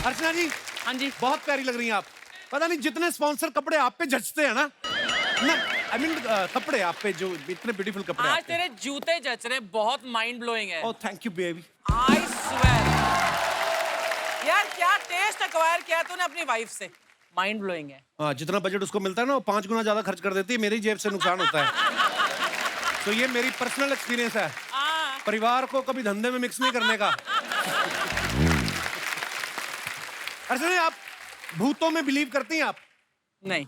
अर्चना जी। हाँ जी। बहुत प्यारी लग रही हैं आप। पता नहीं जितने स्पॉन्सर कपड़े आप पे जचते हैं ना, आई मीन कपड़े आप पे जो इतने ब्यूटीफुल कपड़े आज तेरे जूते जच रहे, बहुत माइंड ब्लोइंग है। Oh thank you baby. I swear यार, क्या टेस्ट एक्वायर किया तूने अपनी वाइफ से, माइंड ब्लोइंग है। हाँ, जितना बजट उसको मिलता है ना वो 5 गुना ज्यादा खर्च कर देती है, मेरी जेब से नुकसान होता है। तो ये मेरी पर्सनल एक्सपीरियंस है, परिवार को कभी धंधे में मिक्स नहीं करने का। अर्चना आप भूतों में बिलीव करती हैं आप? नहीं।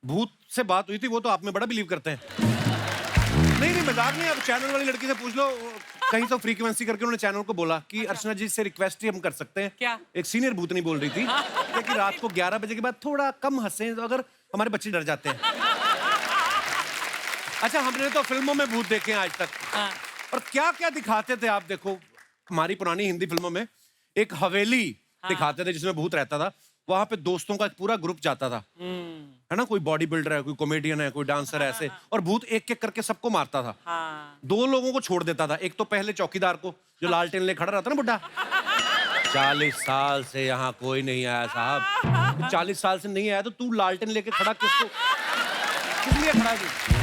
भूत से बात हुई थी, वो तो आप में बड़ा बिलीव करते हैं। नहीं मजाक नहीं, आप चैनल वाली लड़की से पूछ लो, कहीं तो फ्रीक्वेंसी करके उन्होंने चैनल को बोला कि अर्चना जी से रिक्वेस्ट ही हम कर सकते हैं। क्या? एक सीनियर भूतनी बोल रही थी कि रात को 11 बजे के बाद थोड़ा कम हंसें, तो अगर हमारे बच्चे डर जाते हैं। अच्छा, हमने तो फिल्मों में भूत देखे हैं आज तक, और क्या क्या दिखाते थे आप। देखो हमारी पुरानी हिंदी फिल्मों में एक हवेली दिखाते थे जिसमें भूत रहता था, वहां पे दोस्तों का एक पूरा ग्रुप जाता था, है ना, कोई बॉडी बिल्डर है, कोई कॉमेडियन है, कोई डांसर है, ऐसे, और भूत एक एक करके सबको मारता था। 2 लोगों को छोड़ देता था, एक तो पहले चौकीदार को जो लालटेन ले खड़ा रहता ना बुड्ढा। 40 साल से यहाँ कोई नहीं आया साहब। 40 साल से नहीं आया तो तू लालटेन लेके खड़ा किस लिए खड़ा है?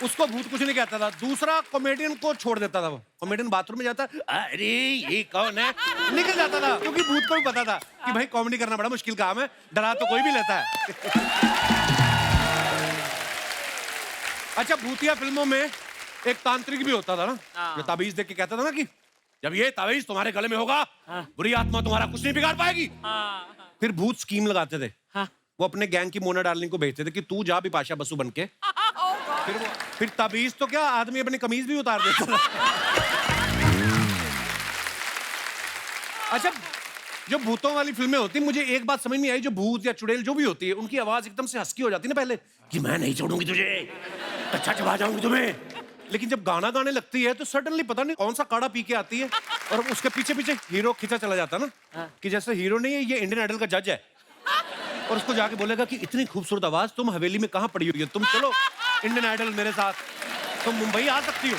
उसको भूत कुछ नहीं कहता था। दूसरा कॉमेडियन को छोड़ देता था, वो कॉमेडियन बाथरूम में जाता, अरे ये कौन है, निकल जाता था, क्योंकि भूत को भी पता था कि भाई कॉमेडी करना बड़ा मुश्किल काम है, डरा तो कोई भी लेता है। अच्छा, भूतिया फिल्मों में एक तांत्रिक भी होता था ना, जो ताबीज देख के कहता था ना कि जब ये ताबीज तुम्हारे गले में होगा, बुरी आत्मा तुम्हारा कुछ नहीं बिगाड़ पाएगी। फिर भूत स्कीम लगाते थे, वो अपने गैंग की मोना डार्लिंग को भेजते थे कि तू जा बिपाशा बसु बन के। फिर ताबीज तो क्या, आदमी अपनी कमीज भी उतार देता था। अच्छा, जो भूतों वाली फिल्में होती, मुझे एक बात समझ नहीं आई, जो भूत या चुड़ैल जो भी होती है, उनकी आवाज एकदम से हस्की हो जाती है ना पहले, कि मैं नहीं छोड़ूंगी तुझे, अच्छा चबा जाऊंगी तुम्हें। लेकिन जब गाना गाने लगती है तो सडनली पता नहीं कौन सा काढ़ा पी के आती है, और उसके पीछे पीछे हीरो खींचा चला जाता ना, कि जैसे हीरो नहीं है, ये इंडियन आइडल का जज है, और उसको जाके बोलेगा कि इतनी खूबसूरत आवाज तुम हवेली में कहाँ पड़ी हुई है, तुम चलो इंडियन आइडल मेरे साथ, तुम मुंबई आ सकती हो।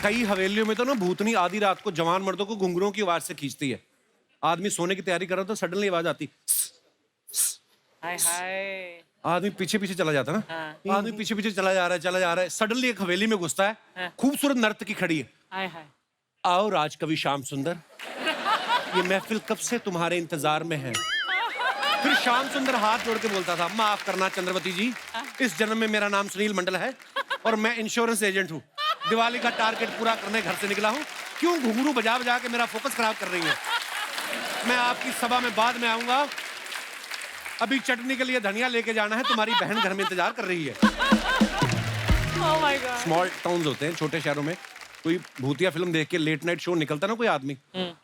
कई हवेलियों में तो ना भूतनी आधी रात को जवान मर्दों को घुंघरुओं की आवाज से खींचती है। आदमी सोने की तैयारी कर रहा तो सडनली आवाज आती, हाय हाय, आदमी पीछे पीछे चला जाता ना, आदमी पीछे पीछे चला जा रहा है, सडनली एक हवेली में घुसता है, खूबसूरत नर्तकी खड़ी है, हाय हाय, आओ राजकवि श्याम सुंदर, ये महफिल कब से तुम्हारे इंतजार में है। फिर श्याम सुंदर हाथ जोड़ के बोलता था, माफ करना चंद्रवती जी, इस जन्म में मेरा नाम सुनील मंडल है और मैं इंश्योरेंस एजेंट हूँ, दिवाली का टारगेट पूरा करने घर से निकला हूँ, क्यों घुंघरू बजा बजा के मेरा फोकस खराब कर रही है, मैं आपकी सभा में बाद में आऊंगा, अभी चटनी के लिए धनिया लेके जाना है, तुम्हारी बहन घर में इंतजार कर रही है। Oh my God. Small towns होते हैं, छोटे शहरों में कोई भूतिया फिल्म देख के लेट नाइट शो निकलता ना कोई आदमी,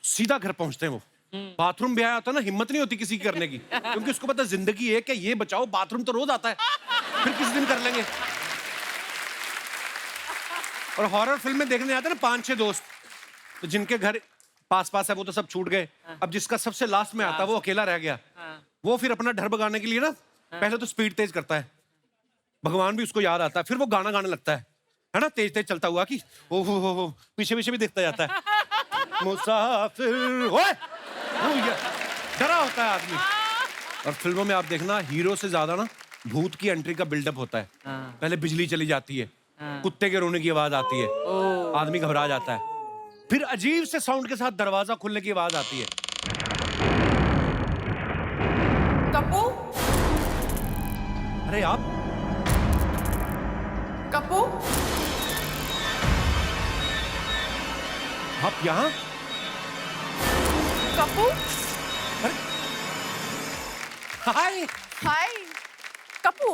सीधा घर पहुंचते हैं वो, बाथरूम भी आया होता ना, हिम्मत नहीं होती किसी की करने की, क्योंकि उसको पता जिंदगी एक है, ये बचाओ, बाथरूम तो रोज आता है, फिर किसी दिन कर लेंगे। और हॉरर फिल्म में देखने आते हैं ना 5-6 दोस्त, तो जिनके घर पास पास है वो तो सब छूट गए, अब जिसका सबसे लास्ट में आता वो अकेला रह गया, वो फिर अपना डर भगाने के लिए ना पहले तो स्पीड तेज करता है, भगवान भी उसको याद आता है, फिर वो गाना गाने लगता है ना, तेज तेज चलता हुआ कि ओ हो पीछे पीछे भी देखता जाता है, मुसाफिर ओए, डरा होता है आदमी। और फिल्मों में आप देखना, हीरो से ज्यादा ना भूत की एंट्री का बिल्डअप होता है, पहले बिजली चली जाती है, कुत्ते के रोने की आवाज आती है, आदमी घबरा जाता है, फिर अजीब से साउंड के साथ दरवाजा खुलने की आवाज आती है। कपू, अरे आप कपू, आप यहाँ? कपू, हाय। हाय। कपू,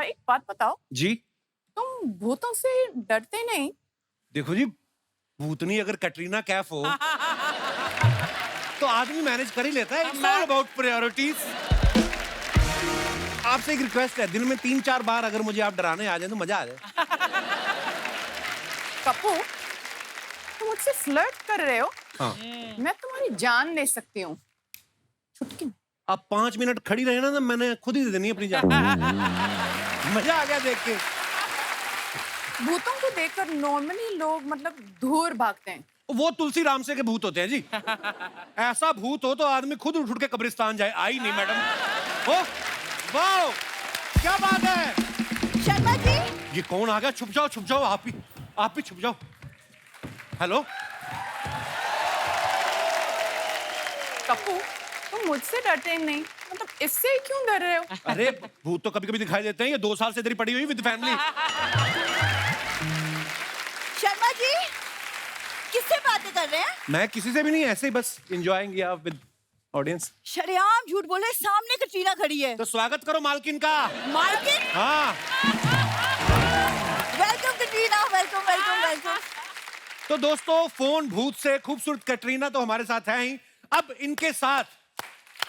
एक बात बताओ, जी। तुम भूतों से डरते नहीं? देखो जी, भूतनी अगर कैटरीना कैफ हो तो आदमी मैनेज कर ही लेता है, इट्स ऑल अबाउट प्रायोरिटीज। आपसे एक रिक्वेस्ट है, दिन में 3-4 बार अगर मुझे आप डराने आ जाए तो मजा आ जाए। कपू, तुम मुझसे फ्लर्ट कर रहे हो? हाँ। मैं तुम्हारी जान ले सकती हूँ, चुटकी में। आप 5 मिनट खड़ी रहे ना, मैंने खुद ही दे देनी अपनी जान। मजा आ गया देख के। भूतों को देखकर नॉर्मली लोग मतलब दूर भागते हैं, वो तुलसी राम से के भूत होते हैं जी। ऐसा भूत हो तो आदमी खुद उठ उठ के कब्रिस्तान जाए। आई नहीं मैडम। ओ वाओ, क्या बात है। शर्मा जी, ये कौन आ गया? छुप जाओ आप भी छुप जाओ। हेलो, कप्पू, तुम मुझसे डरते नहीं, मतलब इससे ही क्यों डर रहे हो? अरे भूत तो कभी कभी दिखाई देते हैं। ये 2 साल से इधर ही पड़ी हुई विद फैमिली। शर्मा जी, किससे बातें कर रहे हैं? मैं किसी से भी नहीं, ऐसे ही बस एंजॉयिंग या विद ऑडियंस। शरेआम झूठ बोले, सामने कटरीना खड़ी है। तो स्वागत करो मालकिन का। मालकिन, हाँ, welcome Katrina, welcome welcome welcome. तो दोस्तों, फोन भूत से खूबसूरत कैटरीना तो हमारे साथ है ही। अब इनके साथ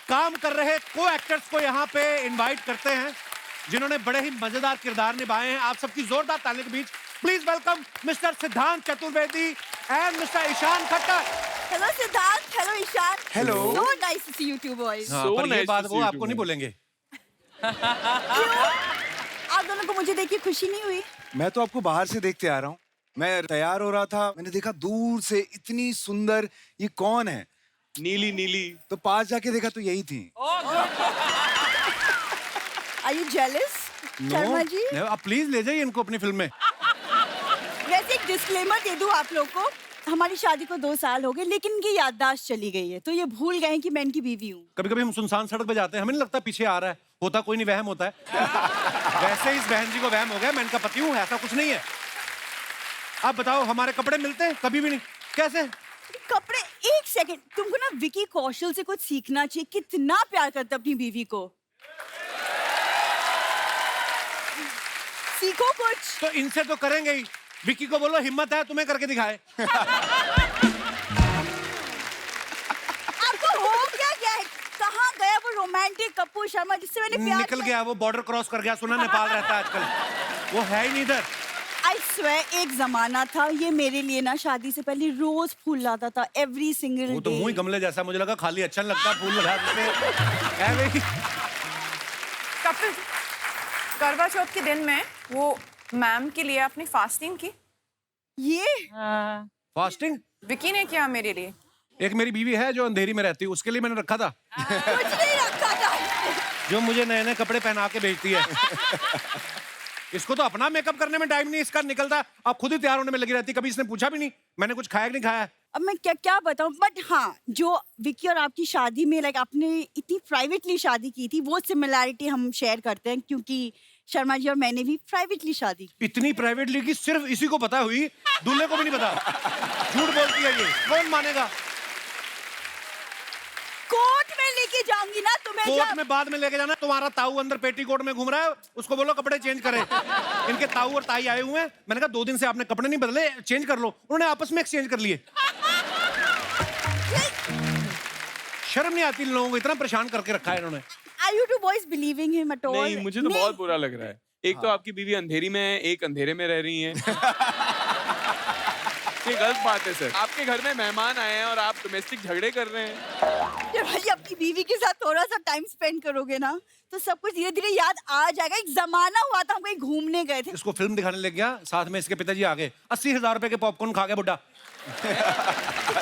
काम कर रहे को एक्टर्स को यहाँ पे इनवाइट करते हैं, जिन्होंने बड़े ही मजेदार किरदार निभाए हैं। आप सबकी जोरदार तालियों के बीच please welcome mister Siddhant Chaturvedi and mister Ishaan Khattar. Hello Siddhant, hello Ishaan. Hello. So nice to see you two boys. हाँ, So पर ये nice बात to वो see you आपको too, नहीं man. बोलेंगे। क्यों? आप दोनों को मुझे देख के खुशी नहीं हुई? मैं तो आपको बाहर से देखते आ रहा हूँ। मैं तैयार हो रहा था, मैंने देखा दूर से इतनी सुंदर, ये कौन है? नीली नीली। तो पास जाके देखा तो यही थी। Are you jealous, Sharma ji? नहीं, आप प्लीज ले जाइए इनको अपनी फिल्म में। वैसे एक डिस्क्लेमर दे दूं आप लोग को, हमारी शादी को 2 साल हो गए, लेकिन इनकी याददाश्त चली गई है, तो ये भूल गए हैं कि मैं इनकी बीवी हूँ। कभी कभी हम सुनसान सड़क पे जाते हैं, हमें नहीं लगता पीछे आ रहा है, होता कोई नहीं, वहम होता है। वैसे इस बहन जी को वहम हो गया, मैं इनका पति हूँ, ऐसा कुछ नहीं है। आप बताओ, हमारे कपड़े मिलते हैं? कभी भी नहीं। कैसे? कपड़े, एक सेकंड, तुमको ना विकी कौशल से कुछ सीखना चाहिए। कितना प्यार करता अपनी बीवी को, सीखो कुछ। तो इनसे तो करेंगे ही। विकी को बोलो हिम्मत है तुम्हें करके दिखाए। आपको हो क्या गया है? कहाँ गया वो रोमांटिक कपूर शर्मा जिससे मैंने प्यार निकल गया, वो बॉर्डर क्रॉस कर गया, सुना नेपाल रहता है आजकल, वो है ही नहीं इधर। आई स्वेयर, एक जमाना था ये मेरे लिए ना शादी से पहले रोज फूल लाता था, एवरी सिंगल वो तो मुंह ही गमले जैसा, मुझे लगा खाली अच्छा नहीं लगता फूल लगा देते। है भाई। कपिल, करवा चौथ के दिन में वो मैम के लिए अपनी फास्टिंग की। ये फास्टिंग विकी ने किया मेरे लिए। एक मेरी बीवी है जो अंधेरी में रहती है, उसके लिए मैंने रखा था, कुछ नहीं रखा था। जो मुझे नए नए कपड़े पहना के भेजती है। इसको तो अपना मेकअप करने में टाइम नहीं इसका निकलता, अब खुद ही तैयार होने में लगी रहती। कभी इसने पूछा भी नहीं मैंने कुछ खाया कि नहीं खाया। अब मैं क्या क्या बताऊं, बट हाँ, जो विकी और आपकी शादी में लाइक आपने इतनी प्राइवेटली शादी की थी, वो सिमिलैरिटी हम शेयर करते हैं, क्योंकि शर्मा जी और मैंने भी प्राइवेटली शादी की। इतनी प्राइवेटली कि सिर्फ इसी को पता हुई, दूल्हे को भी नहीं पता। झूठ बोलती है ये, कौन मानेगा। कोर्ट में लेके जाऊंगी ना तुम्हें। कोर्ट जब में बाद में लेके जाना। तुम्हारा ताऊ अंदर पेटीकोट में घूम रहा है, उसको बोलो कपड़े चेंज करे। इनके ताऊ और ताई आए हुए हैं, मैंने कहा 2 दिन से आपने कपड़े नहीं बदले, चेंज कर लो। उन्होंने आपस में एक्सचेंज कर लिए। शर्म नहीं आती इन लोगों को, इतना परेशान करके रखा है इन्होंने। Are you two boys believing him at all? नहीं, मुझे तो बहुत बुरा लग रहा है। एक तो आपकी बीवी अंधेरी में है, एक अंधेरे में रह रही हैं। ये गलत बात है सर। आपके घर में मेहमान आए हैं और आप डोमेस्टिक झगड़े कर रहे हैं। जब भाई अपनी बीवी के साथ थोड़ा सा टाइम स्पेंड करोगे ना, तो सब कुछ धीरे धीरे याद आ जाएगा। एक जमाना हुआ था हम कहीं घूमने गए थे, इसको फिल्म दिखाने लग गया, साथ में इसके पिताजी आ गए, 80,000 रुपए के पॉपकॉर्न खा गया बुड्ढा।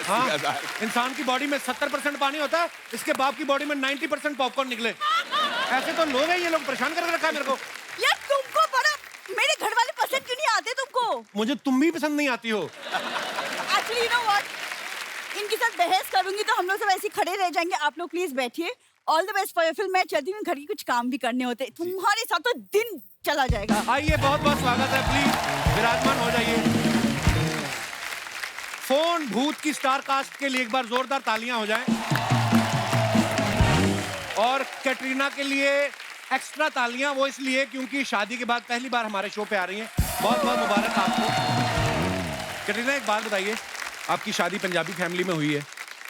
हाँ, इंसान की बॉडी में 70% पानी होता है, इसके बाप की बॉडी में 90% पॉपकॉर्न निकले। ऐसे तो लोग हैं ये लोग, परेशान करके रखा है मेरे को। यार तुमको बड़ा, मेरे घर वाले पसंद क्यों नहीं आते तुमको? मुझे तुम भी पसंद नहीं आती हो। एक्चुअली यू नो व्हाट, इनके साथ बहस करूंगी तो हम लोग सब ऐसे खड़े रह जाएंगे। आप लोग प्लीज बैठिए। All the best for your film. मैं चलती हूँ, घर के कुछ काम भी करने होते, तुम्हारे साथ तो दिन चला जाएगा। आइए, बहुत बहुत स्वागत है, प्लीज विराजमान हो जाइए। फोन भूत की स्टार कास्ट के लिए एक बार जोरदार तालियां हो जाएं। और कैटरीना के लिए एक्स्ट्रा तालियां, वो इसलिए क्योंकि शादी के बाद पहली बार हमारे शो पे आ रही हैं। बहुत बहुत मुबारक आपको। कैटरीना, एक बात बताइए, आपकी शादी पंजाबी फैमिली में हुई है,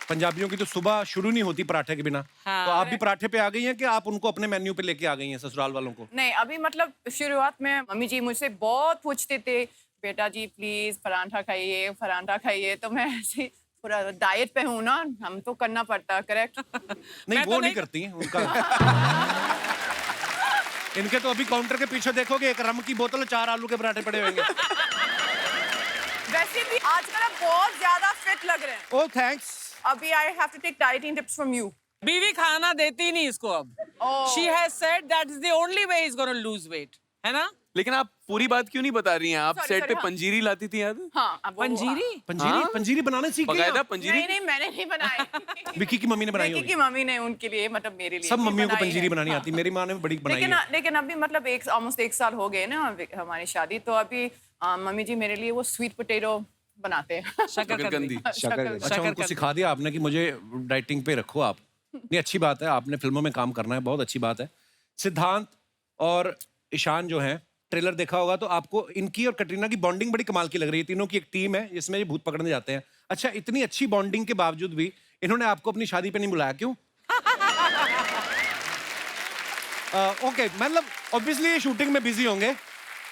पंजाबियों की तो सुबह शुरू नहीं होती पराठे के बिना। हाँ, तो आप भी पराठे पे आ गई हैं कि आप उनको अपने मेन्यू पे लेके आ गई हैं ससुराल वालों को? नहीं, अभी मतलब शुरुआत में मम्मी जी मुझसे बहुत पूछते थे, बेटा जी प्लीज पराठा खाइए, पराठा खाइए। तो मैं ऐसे पूरा डाइट पे हूँ ना, हम तो करना पड़ता, करेक्ट। नहीं, मैं वो तो नहीं नहीं करती हैं उनका। इनके तो अभी काउंटर के पीछे देखोगे, एक रम की बोतल, 4 आलू के पराठे पड़े होंगे। वैसे वैसे भी आजकल आप बहुत ज्यादा फिट लग रहे हैं। Oh thanks. अभी I have to take dieting tips from you. बीवी खाना देती नहीं इसको अब। Oh. She has said that is the only way he's going to lose weight. है ना? लेकिन आप पूरी बात क्यों नहीं बता रही हैं? आप Sorry, सेट sorry, पे हाँ। पंजीरी लाती थी, याद है? हाँ, अब वो- पंजीरी? पंजीरी हाँ? पंजीरी बनाने सीख गई बकायदा आप? पंजीरी? नहीं, मैंने नहीं बनाई। विक्की की मम्मी ने बनाई विक्की होगी। की मम्मी ने उनके लिए, मतलब मेरे लिए सब भी मम्मियों को बनाई पंजीरी है। बनानी आती, मेरी माँ ने भी बड़ी बनाई है। लेकिन अभी मतलब ऑलमोस्ट 1 साल हो गए ना हमारी शादी, तो अभी मम्मी जी मेरे लिए वो स्वीट पोटैटो बनाते हैं। शकरकंदी। अच्छा, उनको सिखा दिया आपने कि मुझे डाइटिंग पे रखो आप। नहीं, अच्छी बात है, आपने फिल्मों में काम करना है, बहुत अच्छी बात है। सिद्धांत और ईशान जो हैं, ट्रेलर देखा होगा तो आपको इनकी और कटरीना की बॉन्डिंग बड़ी कमाल की लग रही है। तीनों की एक टीम है जिसमें ये भूत पकड़ने जाते हैं। अच्छा, इतनी अच्छी बॉन्डिंग के बावजूद भी इन्होंने आपको अपनी शादी पे नहीं बुलाया, क्यों? ओके, मतलब ऑब्वियसली ये शूटिंग में बिजी होंगे,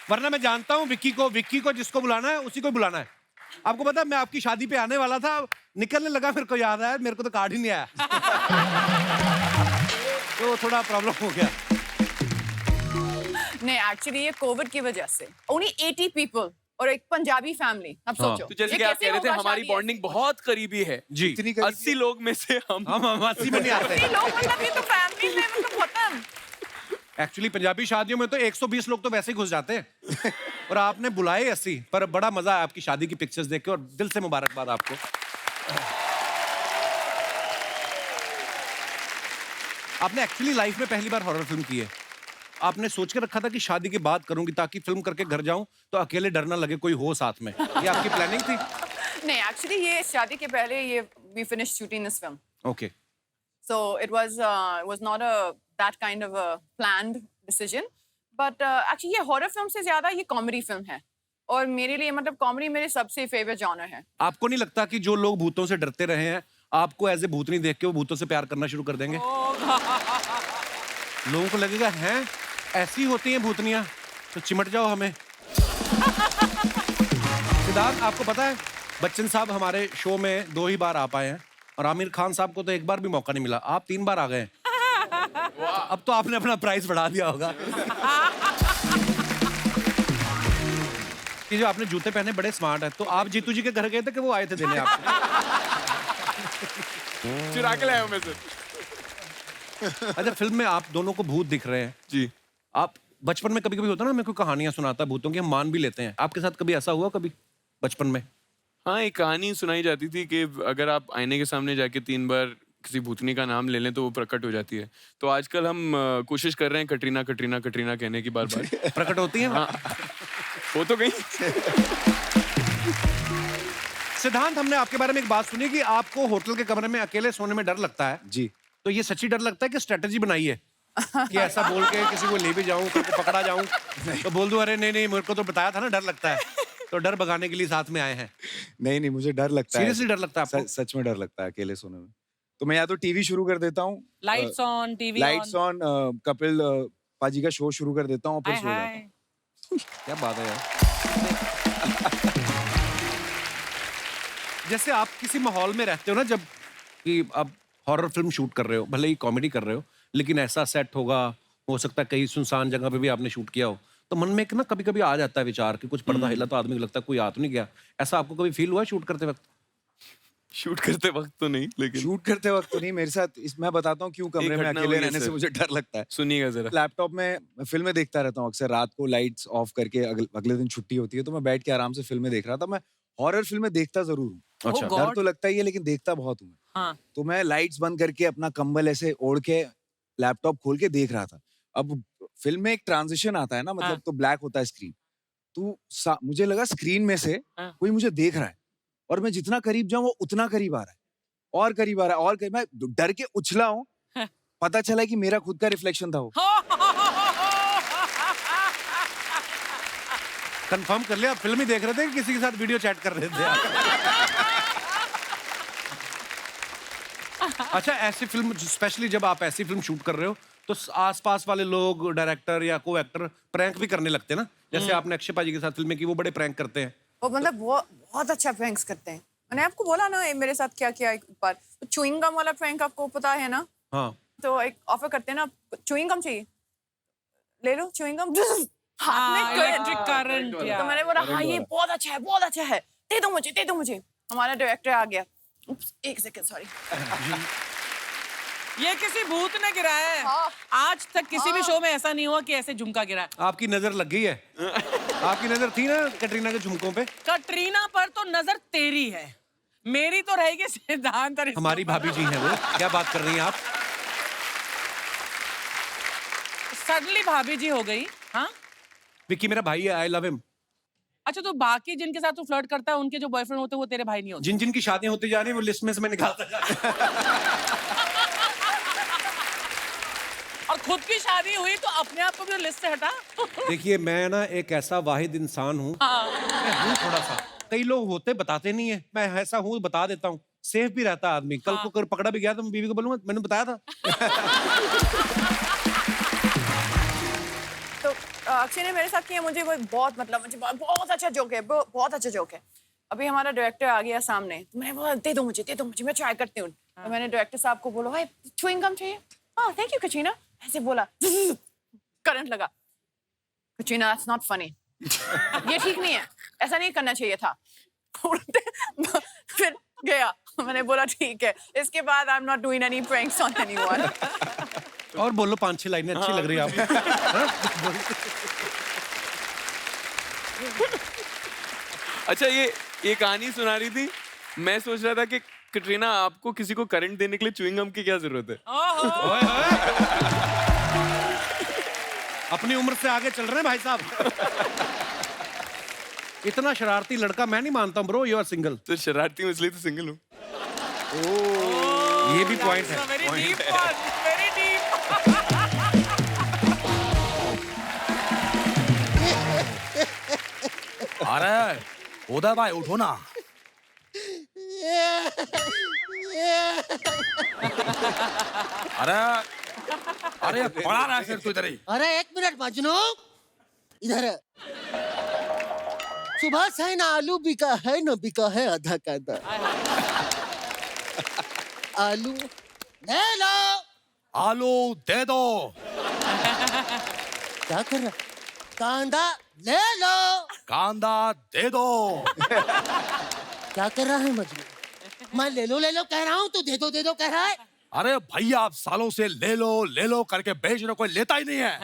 वरना मैं जानता हूँ विक्की को जिसको बुलाना है उसी को बुलाना है। आपको पता है मैं आपकी शादी पे आने वाला था, निकलने लगा मेरे को याद आया, मेरे को तो कार्ड ही नहीं आया। तो थोड़ा प्रॉब्लम हो गया। नहीं, एक्चुअली ये कोविड की वजह से ओनली 80 पीपल और एक पंजाबी फैमिली। अब सोचो, तो जैसे ये कि आप कैसे कह रहे थे, होगा हमारी शादी बॉन्डिंग बहुत करीबी है जी, इतनी करीबी 80 लोग में से हम 80 में नहीं आते। ऐसे? लोग मतलब ये तो फैमिली में मतलब खत्म। एक्चुअली पंजाबी शादियों में तो 120 लोग तो वैसे ही घुस जाते हैं और आपने बुलाए 80। पर बड़ा मजा आया आपकी शादी की पिक्चर्स देख के और दिल से मुबारकबाद आपको। आपने एक्चुअली लाइफ में पहली बार हॉरर फिल्म की है। आपने सोच के रखा था कि शादी के बाद करूंगी ताकि फिल्म करके घर जाऊं तो अकेले डर ना लगे, कोई हो साथ में। ये आपकी प्लानिंग थी? नहीं, एक्चुअली ये शादी के पहले ये we finish shooting this film, okay. so it was not that kind of a planned decision, but actually ये हॉरर फिल्म से ज्यादा ये कॉमेडी फिल्म है और मेरे लिए मतलब कॉमेडी मेरे सबसे फेवरेट जॉनर है। आपको नहीं लगता कि जो लोग भूतों से डरते रहे हैं आपको एज ए भूतनी देख के वो भूतों से प्यार करना शुरू कर देंगे? लोगों को लगेगा हैं ऐसी होती हैं भूतनियां, तो चिमट जाओ हमें। सिद्धार्थ, आपको पता है बच्चन साहब हमारे शो में 2 ही बार आ पाए हैं और आमिर खान साहब को तो 1 बार भी मौका नहीं मिला। आप 3 बार आ गए हैं। अब तो आपने अपना प्राइस बढ़ा दिया होगा। कि जो आपने जूते पहने बड़े स्मार्ट है, तो आप जीतू जी के घर गए थे कि वो आए थे देने आपको? चुरा के लाया हूं मैं से। अच्छा, फिल्म में आप दोनों को भूत दिख रहे हैं जी। आप बचपन में कभी कभी होता है ना, मैं कोई कहानियां सुनाता है भूतों की, हम मान भी लेते हैं। आपके साथ कभी ऐसा हुआ कभी बचपन में? हाँ, एक कहानी सुनाई जाती थी कि अगर आप आईने के सामने जाके 3 बार किसी भूतनी का नाम ले लें तो वो प्रकट हो जाती है। तो आजकल हम कोशिश कर रहे हैं कटरीना कटरीना कटरीना कहने की बार बार। प्रकट होती है? हाँ, वो तो गई। सिद्धांत, हमने आपके बारे में एक बात सुनी कि आपको होटल के कमरे में अकेले सोने में डर लगता है। जी। तो ये सच्ची डर लगता है कि स्ट्रेटेजी बनाई है कि ऐसा बोल के किसी को ले भी जाऊं, किसी को पकड़ा जाऊं तो बोल दूं अरे नहीं मेरे को तो बताया था ना डर लगता है, तो डर भगाने के लिए साथ में आए हैं? नहीं, मुझे डर लगता है। सीरियसली डर लगता है आपको? सच में डर लगता है अकेले सोने में। तो मैं या तो टीवी शुरू कर देता हूँ, lights on, TV lights on, Kapil पाजी का शो शुरू कर देता हूँ, फिर सो जाता हूँ। क्या बात है यार। जैसे आप किसी माहौल में रहते हो ना, जब कि आप हॉरर फिल्म शूट कर रहे हो, भले ही कॉमेडी कर रहे हो, लेकिन ऐसा सेट होगा, हो सकता है कहीं सुनसान जगह पे भी आपने शूट किया हो, तो मन में एक ना कभी कभी आ जाता है विचार कि कुछ पर्दा हिला तो आदमी को लगता है कोई आ तो नहीं गया। ऐसा आपको कभी फील हुआ शूट करते वक्त? शूट करते वक्त तो नहीं, लेकिन शूट करते वक्त तो नहीं। मेरे साथ मैं बताता हूँ क्यों कमरे में घटना अकेले हुई है रहने से सर। मुझे डर लगता है। सुनिएगा जरा। लैपटॉप में मैं फिल्में देखता रहता हूँ अक्सर, रात को लाइट्स ऑफ करके अगले दिन छुट्टी होती है तो मैं बैठ के आराम से फिल्में देख रहा था। मैं हॉरर फिल्में देखता जरूर हूँ, अच्छा। डर तो लगता ही है लेकिन देखता बहुत हूँ। हाँ। तो मैं लाइट्स बंद करके अपना कंबल ऐसे ओढ़ के लैपटॉप खोल के देख रहा था। अब फिल्म में एक ट्रांजिशन आता है ना, मतलब तो ब्लैक होता है स्क्रीन, तो मुझे लगा स्क्रीन में से कोई मुझे देख रहा है और मैं जितना करीब जाऊं वो उतना करीब आ रहा है और करीब आ रहा है और करीब। मैं डर के उछला हूं, पता चला कि मेरा खुद का रिफ्लेक्शन था वो। कंफर्म कर लिया आप फिल्म ही देख रहे थे कि किसी के साथ वीडियो चैट कर रहे थे आप? अच्छा, ऐसी फिल्म स्पेशली जब आप ऐसी फिल्म शूट कर रहे हो तो आसपास वाले लोग, डायरेक्टर या को एक्टर प्रैंक भी करने लगते हैं ना, जैसे आपने अक्षय पाजी के साथ फिल्में की, वो बड़े प्रैंक करते हैं। वो मतलब वो बहुत अच्छा प्रैंक्स करते हैं। मैंने आपको बोला ना मेरे साथ क्या किया एक बार, तो च्युइंग गम वाला प्रैंक आपको पता है ना? हाँ। तो एक ऑफर करते हैं ना, च्युइंग गम चाहिए, ले लो च्युइंग गम, हाथ में इलेक्ट्रिक करंट। तो मैंने बोला हाँ ये बहुत अच्छा है, बहुत अच्छा है। दे दो मुझे, दे दो मुझे। हमारा डायरेक्टर आ गया, Oops, एक सेकंड, सॉरी। ये किसी भूत ने गिराया है। हाँ। आज तक किसी भी शो में ऐसा नहीं हुआ कि ऐसे झुमका गिरा है। आपकी नजर लग गई है। आपकी नजर थी ना कैटरीना के झुमकों पे। कटरीना पर तो नजर तेरी है, मेरी तो रहेगी सिद्धांत और हमारी भाभी जी हैं वो। क्या बात कर रही हैं आप? सडनली भाभी जी हो गई। हाँ, विक्की मेरा भाई है, आई लव हिम। अच्छा, तो बाकी जिनके साथ तू फ्लर्ट करता है उनके जो बॉयफ्रेंड होते हैं वो तेरे भाई नहीं होते? जिन जिन की शादियां होती जा रही है वो लिस्ट में से मैं निकालता जा रहा हूं। और खुद की शादी हुई तो अपने आप को भी लिस्ट से हटा। देखिए मैं ना एक ऐसा वाहिद इंसान हूँ, मैं हूँ थोड़ा सा। कई लोग होते बताते नहीं है, मैं ऐसा हूँ बता देता हूँ, सेफ भी रहता है आदमी। कल को अगर पकड़ा भी गया तो मैं बीवी को बोलूंगा मैंने बताया था। तो अक्षय ने मेरे साथ किया, मुझे वो बहुत मतलब मुझे बहुत अच्छा जोक है, बहुत अच्छा जोक है। अभी हमारा डायरेक्टर आ गया सामने, तो मैंने बोला दे दो मुझे, मैं ट्राई करती हूँ। तो मैंने डायरेक्टर साहब को बोला भाई च्युइंग गम चाहिए? हाँ थैंक यू कटरीना। ऐसे बोला, करंट लगा। कटरीना दैट्स नॉट फनी, ये ठीक नहीं है, ऐसा नहीं करना चाहिए था। फिर गया, मैंने बोला ठीक है, इसके बाद I am not doing any pranks on anyone. और बोलो 5-6 लाइनें अच्छी लग रही है आपको। अच्छा, ये कहानी सुना रही थी, मैं सोच रहा था कि कटरीना आपको किसी को करंट देने के लिए च्युइंग गम की क्या जरूरत है? ओए होए। अपनी उम्र से आगे चल रहे हैं भाई साहब। इतना शरारती लड़का मैं नहीं मानता ब्रो, यू आर सिंगल। तो शरारती हूँ इसलिए तो सिंगल हूँ। ये भी पॉइंट है। Very deep one, very deep. अरे उदय भाई उठो ना। अरे अरे पड़ा रहा है फिर तू इधर ही। अरे एक मिनट मजनू, इधर है। सुबह से ना आलू बिका है ना बिका है आधा का आधा। आलू ले लो। आलू दे दो। क्या कर रहा? कांदा ले लो। कांदा दे दो। क्या कर रहा है मजनू? मैं ले लो कह रहा हूँ, तू दे दो कह रहा है। अरे भैया आप सालों से ले लो करके बेच रहे, कोई लेता ही नहीं है।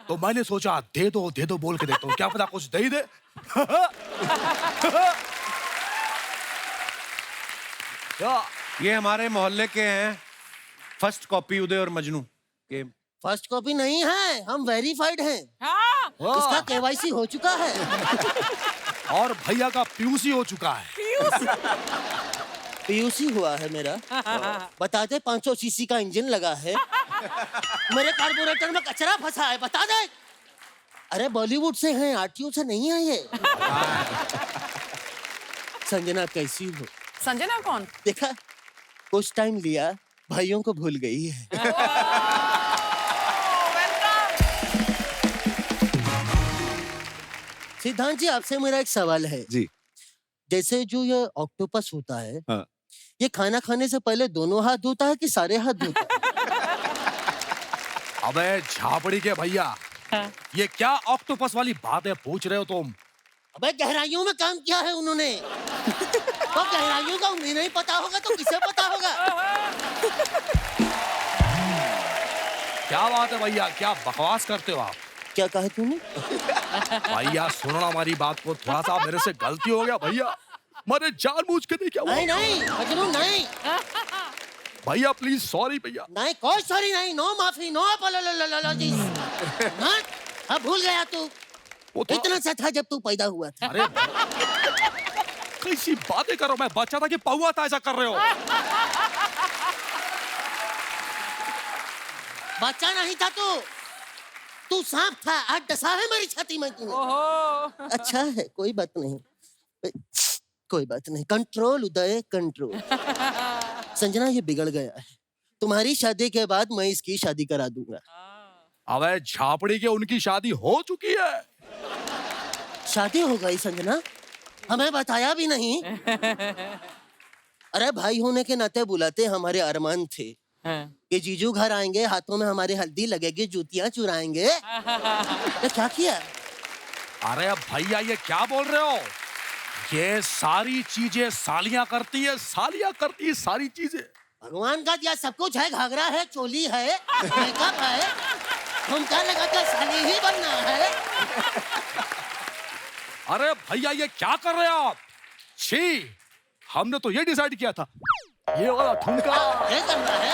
तो मैंने सोचा दे दो बोल के देखता हूँ, क्या पता कुछ दे ही दे। ये हमारे मोहल्ले के हैं, फर्स्ट कॉपी उदय और मजनू के। फर्स्ट कॉपी नहीं है, हम वेरीफाइड हैं। हाँ, इसका केवाईसी हो चुका है। और भैया का पीयूसी हो चुका है। पीयूसी हुआ है मेरा। बता दे 500 सीसी का इंजन लगा है। मेरे कार्बोरेटर में कचरा फंसा है, बता दे। अरे बॉलीवुड से हैं, आरटीओ से नहीं है ये। संजना कैसी हो? संजना कौन? देखा, कुछ टाइम लिया, भाइयों को भूल गई है। सिद्धांत जी, आपसे मेरा एक सवाल है। जी। जैसे जो ये ऑक्टोपस होता है, हाँ। ये खाना खाने से पहले दोनों हाथ धोता है कि सारे हाथ धोता है? अबे झापड़ी के भैया, ये क्या ऑक्टोपस वाली बातें पूछ रहे हो तुम? अबे गहराइयों में काम किया है उन्होंने। तो गहराइयों का उन्हें नहीं पता होगा तो किसे पता होगा? क्या बात है भैया, क्या बकवास करते हो आप? क्या कहा तूने? भैया सुनो ना हमारी बात को, थोड़ा सा मेरे से गलती हो गया भैया, मैंने जानबूझ के नहीं किया। नहीं मजनू नहीं। भैया प्लीज सॉरी भैया। नहीं, कोई सॉरी नहीं, नो माफी, नो अपॉलॉजीज। अब भूल गया तू? वो तो इतना सा था जब तू पैदा हुआ था। अरे कैसी बातें करो, मैं बच्चा था कि पौआ था, ऐसा कर रहे हो? बच्चा नहीं था तू सांप था, आज डसा है मेरी छाती में तूने। अच्छा है, कोई बात नहीं, कोई बात नहीं। कंट्रोल उदय, कंट्रोल। संजना ये बिगड़ गया है, तुम्हारी शादी के बाद मैं इसकी शादी करा दूंगा। अबे झापड़ी के उनकी शादी हो चुकी है। शादी हो गई संजना? हमें बताया भी नहीं। अरे भाई होने के नाते बुलाते हमारे अरमान थे कि जीजू घर आएंगे, हाथों में हमारे हल्दी लगेगी, जूतियां चुराएंगे। तो क्या किया? अरे भैया ये क्या बोल रहे हो? ये सारी चीजें सालियां करती है, सालियां करती है सारी चीजें। भगवान का दिया सब कुछ है, घाघरा है, चोली है, मेकअप है, झुमका लगा कर साली ही बनना है। अरे भैया ये क्या कर रहे हैं आप? छी, हमने तो ये डिसाइड किया था, ये वाला ठुमका। ये करना है।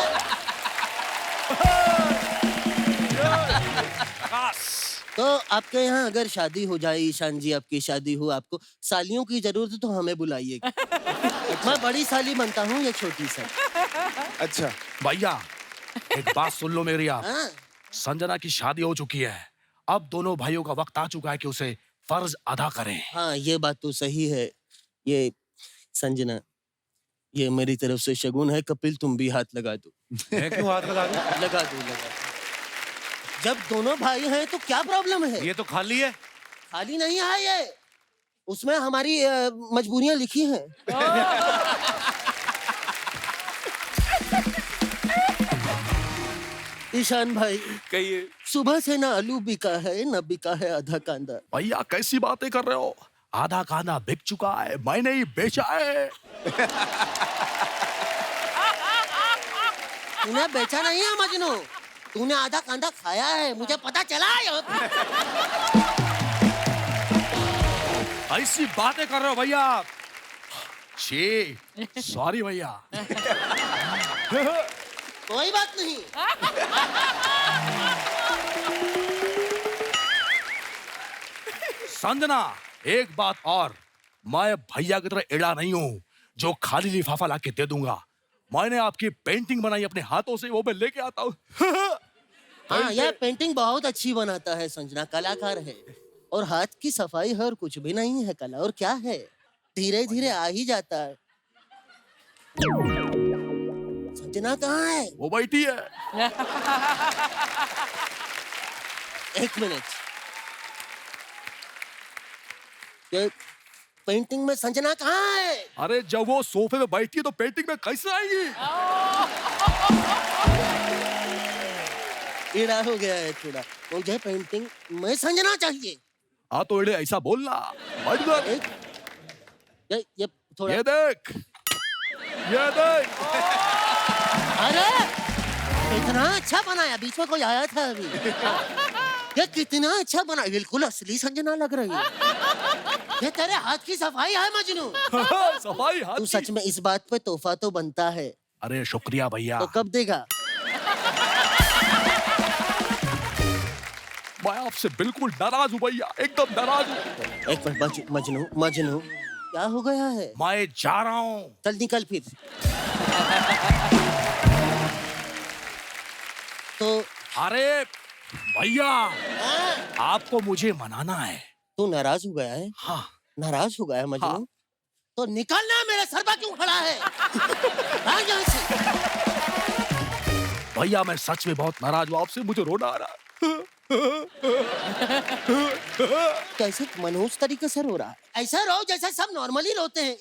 तो आपके यहाँ अगर शादी हो जाए, ईशान जी आपकी शादी हो, आपको सालियों की जरूरत है तो हमें बुलाइएगा। मैं बड़ी साली बनता हूँ, ये छोटी सा। अच्छा भैया एक बात सुन लो मेरी आप। हाँ, संजना की शादी हो चुकी है, अब दोनों भाइयों का वक्त आ चुका है कि उसे फर्ज अदा करें। हाँ, ये बात तो सही है। ये संजना, ये मेरी तरफ से शगुन है। कपिल तुम भी हाथ लगा दो। मैं क्यों हाथ लगा दूं? लगा दो, लगा दो। जब दोनों भाई हैं तो क्या प्रॉब्लम है? ये तो खाली है। खाली नहीं है ये, उसमें हमारी मजबूरियां लिखी हैं। ईशान भाई, कहिए। सुबह से ना आलू बिका है, ना बिका है आधा कांदा। भैया कैसी बातें कर रहे हो? आधा खाना बिक चुका है, मैंने ही बेचा है। तूने बेचा नहीं है मजनू, तूने आधा कांदा खाया है, मुझे पता चला है। ऐसी बातें कर रहे हो भैया आप? छी, सॉरी भैया। कोई बात नहीं। संजना एक बात और, मैं भैया की तरह एड़ा नहीं हूँ जो खाली लिफाफा लाके दे दूंगा। मैंने आपकी पेंटिंग बनाई अपने हाथों से, वो मैं लेके आता हूँ। हाँ, यह पेंटिंग बहुत अच्छी बनाता है संजना, कलाकार है। और हाथ की सफाई है और कुछ भी नहीं है कला, और क्या है, धीरे धीरे आ ही जाता है। संजना कहाँ है? वो बैठी है। एक मिनट, ये पेंटिंग में संजना कहाँ है? अरे जब वो सोफे में बैठी है तो पेंटिंग में कैसे आएगी? ईड़ा हो गया है थोड़ा, मुझे पेंटिंग में संजना चाहिए। हाँ तो एड़े ऐसा बोलना। बैठ कर। एक, ये थोड़ा, ये देख, ये देख। अरे इतना अच्छा बनाया, बीच में कोई आया था अभी। ये कितना अच्छा बना, बिल्कुल असली संजना लग रही है। ये तेरे हाथ की सफाई है मजनू। सफाई हाथ तू की। सच में इस बात पे तोहफा तो बनता है, अरे शुक्रिया भैया। तो कब देगा? मैं आपसे बिल्कुल नाराज हूँ भैया, एकदम नाराज हूँ। एक मिनट मजनू, मजनू क्या हो गया है? मैं जा रहा हूँ। चल निकल फिर। तो अरे भैया, हाँ, आपको मुझे मनाना है। तू नाराज हो गया है? हाँ। नाराज हो गया है मजनू? हाँ। तो निकलना, मेरे सर पर क्यों खड़ा है? भाग यहाँ से। भैया मैं सच में बहुत नाराज हूँ आपसे, मुझे रोना आ रहा है। कैसे मनहूस तरीके से रो रहा है? ऐसा रो जैसे सब नॉर्मली रोते हैं।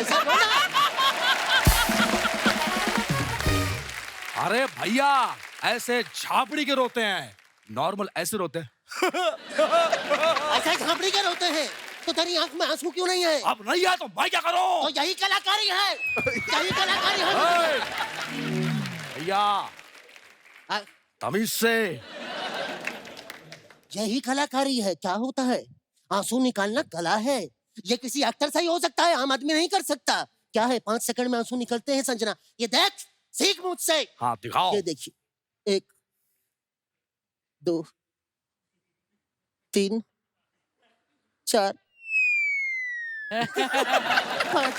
ऐसा रो ना। अरे भैया ऐसे झापड़ी के रोते हैं, नॉर्मल ऐसे रोते हैं। ऐसा झापड़ी के रोते हैं, तो तेरी आंख में आंसू क्यों नहीं है? अब नहीं है तो मैं क्या करूं? तो यही कलाकारी है, यही कलाकारी है। भैया आ, तमीज से। यही कलाकारी है। क्या होता है? आंसू निकालना कला है। ये किसी एक्टर से ही हो सकता है, आम आदमी नहीं कर सकता। क्या है, 5 सेकंड में आंसू निकलते हैं संजना। ये देख, सीख मुझसे। हाँ दिखाओ। ये देखिए, 1 2 3 4 5।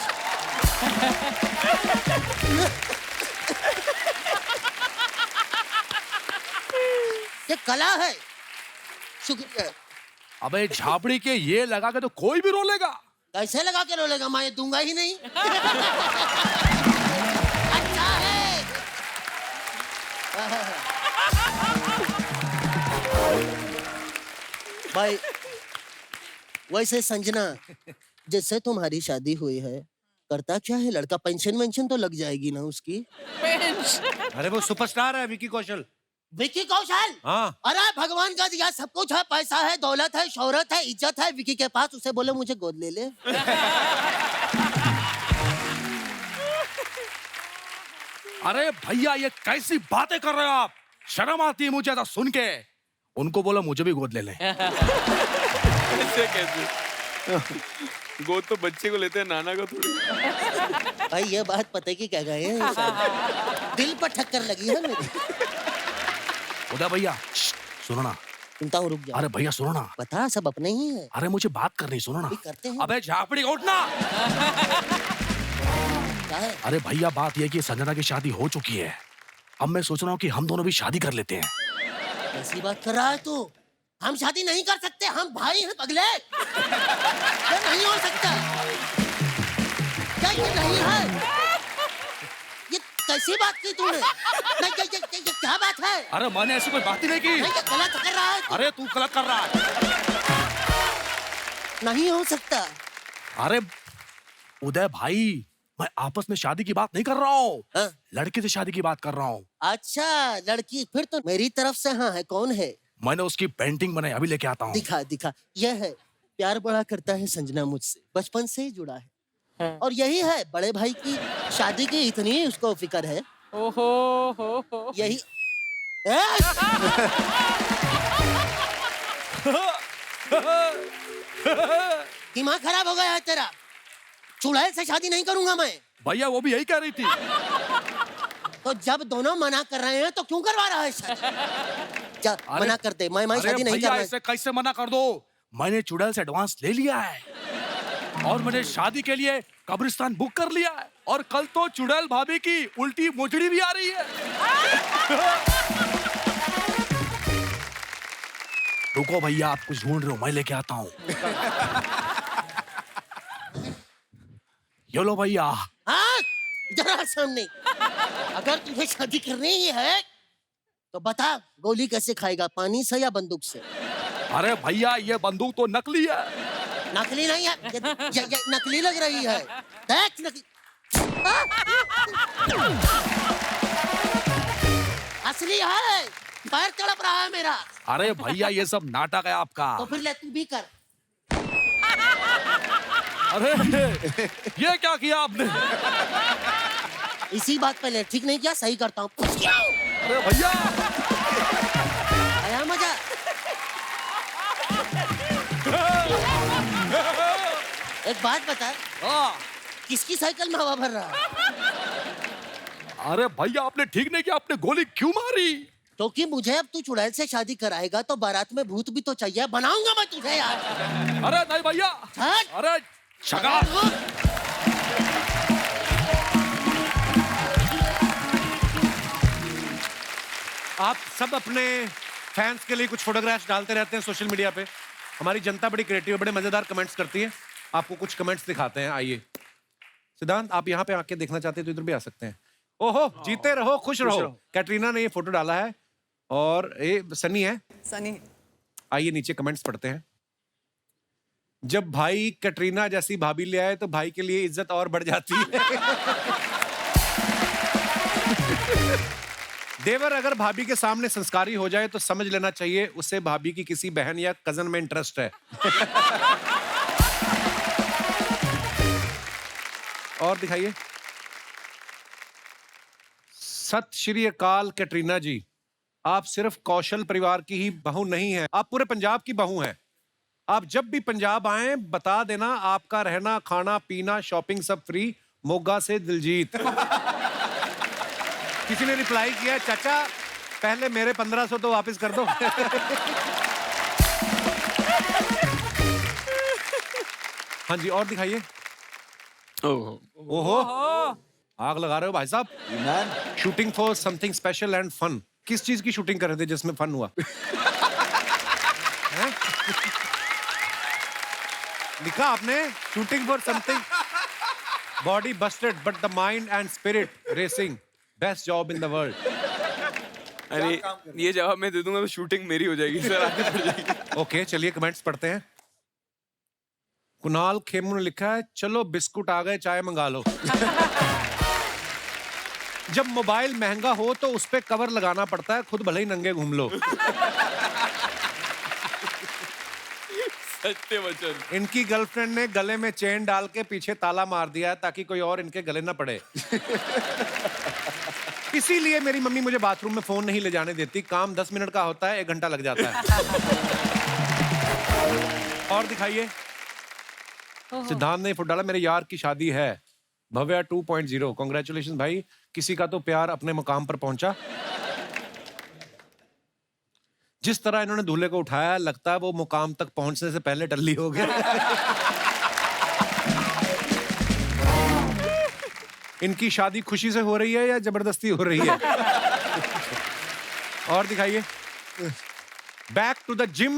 ये कला है। शुक्रिया। अबे झापड़ी के ये लगा के तो कोई भी रो लेगा। कैसे लगा के रोलेगा? मैं ये दूंगा ही नहीं। अच्छा है। भाई वैसे संजना, जिससे तुम्हारी शादी हुई है, करता क्या है लड़का? पेंशन वेंशन तो लग जाएगी ना उसकी? पेंशन। अरे वो सुपरस्टार है विकी कौशल, विकी कौशल। हाँ। अरे भगवान का दिया सब कुछ है, पैसा है, दौलत है, शोहरत है, इज्जत है विकी के पास, उसे बोले मुझे गोद ले ले। अरे भैया ये कैसी बातें कर रहे हो आप? शर्म आती है मुझे ऐसा सुन के। उनको बोलो मुझे भी गोद ले लें। ऐसे कैसे? गोद तो बच्चे को लेते हैं, नाना को थोड़ी। भाई ये बात पता की क्या गए हैं, दिल पर ठक्कर लगी है मेरी। उदय भैया सुनो ना। सुनता हूँ, रुक जा। अरे भैया सुनो ना। पता सब अपने ही है। अरे मुझे बात करनी, सुनो ना। अभी करते हैं। अबे झापड़ी उठना। क्या है? अरे भैया बात यह कि संजना की शादी हो चुकी है। अब मैं सोच रहा हूँ कि हम दोनों भी शादी कर लेते हैं। कैसी बात कर रहा है तू? हम शादी नहीं कर सकते, हम भाई हैं पगले। ये नहीं हो सकता। क्या ये नहीं है? ये कैसी बात की तूने? नहीं, ये क्या बात है? अरे मैंने ऐसी कोई बात ही नहीं की। नहीं, ये गलत कर रहा है तू। अरे तू गलत कर रहा है। नहीं हो सकता। अरे उदय भाई मैं आपस में शादी की बात नहीं कर रहा हूँ, हाँ? लड़के से शादी की बात कर रहा हूँ। अच्छा लड़की, फिर तो मेरी तरफ से हाँ है। कौन है? मैंने उसकी पेंटिंग बनाई, अभी लेके आता हूँ। दिखा दिखा। यह है प्यार बड़ा करता है संजना मुझसे, बचपन से ही जुड़ा है। और यही है बड़े भाई की शादी की इतनी उसको फिक्र है। ओहो हो। यही दिमाग खराब हो गया है तेरा। चुड़ैल से शादी नहीं करूंगा मैं। भैया वो भी यही कह रही थी। तो जब दोनों मना कर रहे हैं तो क्यों करवा रहा है शादी? जा अरे- मना कर दे। मैं अरे शादी नहीं भैया करना। ऐसे कैसे मना कर दो? मैंने चुड़ैल से एडवांस ले लिया है और मैंने शादी के लिए कब्रिस्तान बुक कर लिया है। और कल तो चुड़ैल भाभी की उल्टी मोजड़ी भी आ रही है। रुको भैया, आप कुछ ढूंढ रहे हो, मैं लेके आता हूँ। ये लो भैया। हाँ जरा सामने। अगर तुझे शादी करनी ही है तो बता गोली कैसे खाएगा, पानी से या बंदूक से? अरे भैया ये बंदूक तो नकली है। नकली नहीं है, ये नकली लग रही है। देख नकली। असली है। पैर तड़प रहा है मेरा। अरे भैया ये सब नाटक है आपका। तो फिर ले तू भी कर। अरे ये क्या किया आपने? इसी बात पे ले, ठीक नहीं किया, सही करता हूँ। अरे भैया आया मजा? एक बात बता, हाँ। किसकी साइकिल में हवा भर रहा है? अरे भैया आपने ठीक नहीं किया, आपने गोली क्यों मारी? क्योंकि मुझे अब तू चुड़ैल से शादी कराएगा तो बारात में भूत भी तो चाहिए। बनाऊंगा मैं तुझे यार। अरे नहीं भैया। हट। अरे शगा। आप सब अपने फैंस के लिए कुछ फोटोग्राफ्स डालते रहते हैं सोशल मीडिया पे। हमारी जनता बड़ी क्रिएटिव है, बड़े मजेदार कमेंट्स करती है। आपको कुछ कमेंट्स दिखाते हैं, आइए। सिद्धांत आप यहाँ पे आके देखना चाहते हैं तो इधर भी आ सकते हैं। ओहो, जीते रहो, खुश रहो। कैटरीना ने ये फोटो डाला है और ये सनी है। सनी। आइए नीचे कमेंट्स पढ़ते हैं। जब भाई कैटरीना जैसी भाभी ले आए तो भाई के लिए इज्जत और बढ़ जाती है। देवर अगर भाभी के सामने संस्कारी हो जाए तो समझ लेना चाहिए उसे भाभी की किसी बहन या कजन में इंटरेस्ट है। और दिखाइए। सत श्री अकाल कैटरीना जी, आप सिर्फ कौशल परिवार की ही बहू नहीं है, आप पूरे पंजाब की बहू हैं। आप जब भी पंजाब आए बता देना, आपका रहना खाना पीना शॉपिंग सब फ्री। मोगा से दिलजीत। किसी ने रिप्लाई किया, चाचा पहले मेरे 1500 तो वापस कर दो। हाँ जी, और दिखाइए। ओहो, आग लगा रहे हो भाई साहब। Shooting for something special and fun. किस चीज की शूटिंग कर रहे थे जिसमें फन हुआ? हैं? लिखा आपने shooting for something. Body Busted but the mind and spirit racing. Best job in the world. अरे ये जवाब मैं दे दूंगा तो शूटिंग मेरी हो जाएगी सर, आगे बढ़ जाएगी। ओके चलिए कमेंट्स पढ़ते हैं। कुणाल खेमू ने लिखा है, चलो बिस्कुट आ गए चाय मंगा लो। जब मोबाइल महंगा हो तो उस पे कवर लगाना पड़ता है, खुद भले ही नंगे घूम लो। सत्य वचन। इनकी गर्लफ्रेंड ने गले में चेन डाल के पीछे ताला मार दिया है ताकि कोई और इनके गले ना पड़े। इसीलिए मेरी मम्मी मुझे बाथरूम में फोन नहीं ले जाने देती। काम 10 मिनट का होता है, 1 घंटा लग जाता है। और दिखाइए। सिद्धांत ने फुट डाला, मेरे यार की शादी है, भव्या 2.0। कांग्रेचुलेशन भाई, किसी का तो प्यार अपने मुकाम पर पहुंचा। जिस तरह इन्होंने दूल्हे को उठाया, लगता है वो मुकाम तक पहुंचने से पहले टल्ली हो गया। इनकी शादी खुशी से हो रही है या जबरदस्ती हो रही है? और दिखाइए। Back to the gym.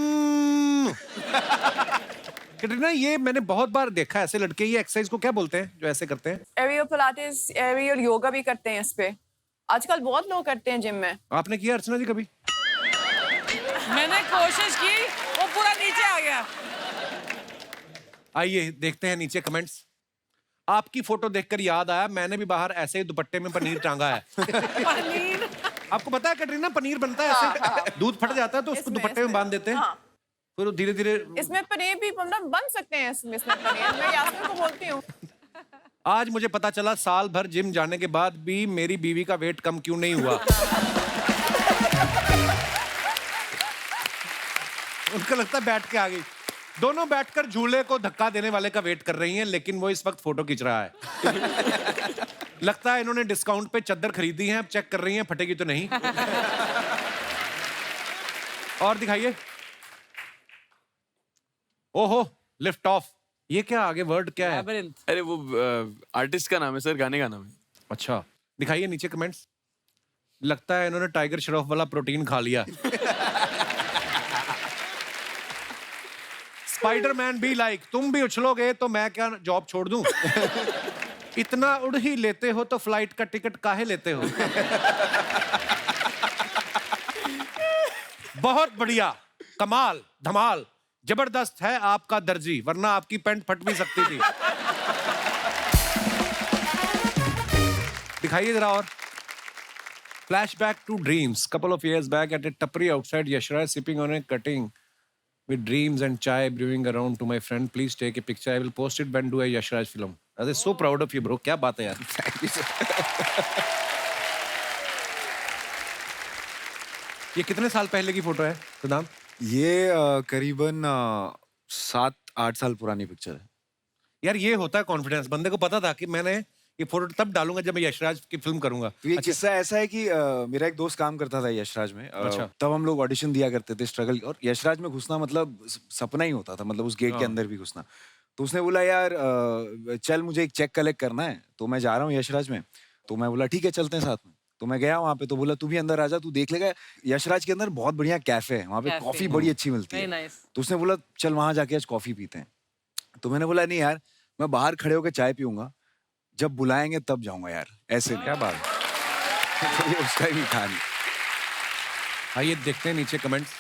Katrina, ये मैंने बहुत बार देखा है ऐसे लड़के, ये एक्सरसाइज को क्या बोलते हैं जो ऐसे करते हैं? एरियल पिलाटेस, एरियल योगा भी करते हैं इस पे। आजकल बहुत लोग करते हैं जिम में। आपने किया अर्चना जी कभी? मैंने कोशिश की, वो पूरा नीचे आ गया। आइए देखते हैं नीचे कमेंट्स। आपकी फोटो देखकर याद आया, मैंने भी बाहर ऐसे ही दुपट्टे में पनीर टांगा है। पनीर। आपको पता है कैटरीना, पनीर बनता है ऐसे, दूध फट जाता है तो उसको दुपट्टे में बांध देते हैं, फिर धीरे धीरे। इसमें पनीर भी मतलब बन सकते हैं। इसमें पनीर मैं यास्मीन को बोलती हूँ। आज मुझे पता चला साल भर जिम जाने के बाद भी मेरी बीवी का वेट कम क्यों नहीं हुआ। उनको लगता है बैठ के आ गई। दोनों बैठकर झूले को धक्का देने वाले का वेट कर रही हैं, लेकिन वो इस वक्त फोटो खींच रहा है। लगता है इन्होंने डिस्काउंट पे चद्दर खरीदी है, अब चेक कर रही हैं फटेगी तो नहीं। और दिखाइए। ओहो, लिफ्ट ऑफ। ये क्या आगे वर्ड क्या है? Labyrinth। अरे वो आर्टिस्ट का नाम है सर, गाने का नाम है। अच्छा, दिखाइए नीचे कमेंट्स। लगता है इन्होंने टाइगर श्रॉफ वाला प्रोटीन खा लिया। स्पाइडरमैन भी लाइक, तुम भी उछलोगे तो मैं क्या जॉब छोड़ दूं? इतना उड़ ही लेते हो तो फ्लाइट का टिकट काहे लेते हो? बहुत बढ़िया, कमाल, धमाल, जबरदस्त है आपका दर्जी, वरना आपकी पैंट फट भी सकती थी। दिखाइए जरा और। Flashback to dreams. Couple of years back at a tapri outside Yashraj, sipping on a cutting with dreams and chai brewing around to my friend. Please take a picture. I will post it when do a Yashraj film. I was so proud of you, bro. क्या बात है यार? Thank you, sir. ये कितने साल पहले की photo है सिद्धांत? ये करीबन 7-8 साल पुरानी पिक्चर है। यार ये होता है कॉन्फिडेंस, बंदे को पता था कि मैंने ये फोटो तब डालूंगा जब मैं यशराज की फिल्म करूंगा। तो ये किस्सा ऐसा है कि मेरा एक दोस्त काम करता था यशराज में। अच्छा। तब हम लोग ऑडिशन दिया करते थे, स्ट्रगल, और यशराज में घुसना मतलब सपना ही होता था, मतलब उस गेट के अंदर भी घुसना। तो उसने बोला यार चल मुझे एक चेक कलेक्ट करना है, तो मैं जा रहा हूँ यशराज में। तो मैं बोला ठीक है चलते हैं साथ में। तो मैं गया वहाँ पे, तो बोला तू भी अंदर आ जा, तू देख लेगा यशराज के अंदर बहुत बढ़िया कैफे है, वहाँ पे कैफे। कॉफी बड़ी अच्छी मिलती Very है। nice। तो उसने बोला चल वहाँ जाके आज कॉफी पीते हैं। तो मैंने बोला नहीं यार, मैं बाहर खड़े होकर चाय पीऊंगा, जब बुलाएंगे तब जाऊंगा यार, ऐसे क्या बात। तो ये उसका ही कहानी। आइए देखते हैं नीचे कमेंट्स।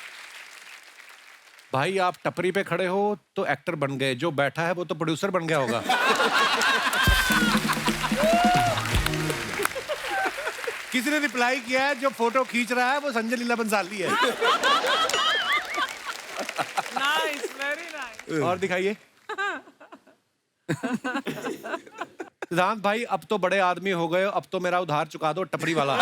भाई आप टपरी पे खड़े हो तो एक्टर बन गए, जो बैठा है वो तो प्रोड्यूसर बन गया होगा। किसी ने रिप्लाई किया है जो फोटो खींच रहा है वो संजय लीला बंसाली है। Nice, very nice। और दिखाइए। सिद्धांत भाई अब तो बड़े आदमी हो गए, अब तो मेरा उधार चुका दो टपरी वाला।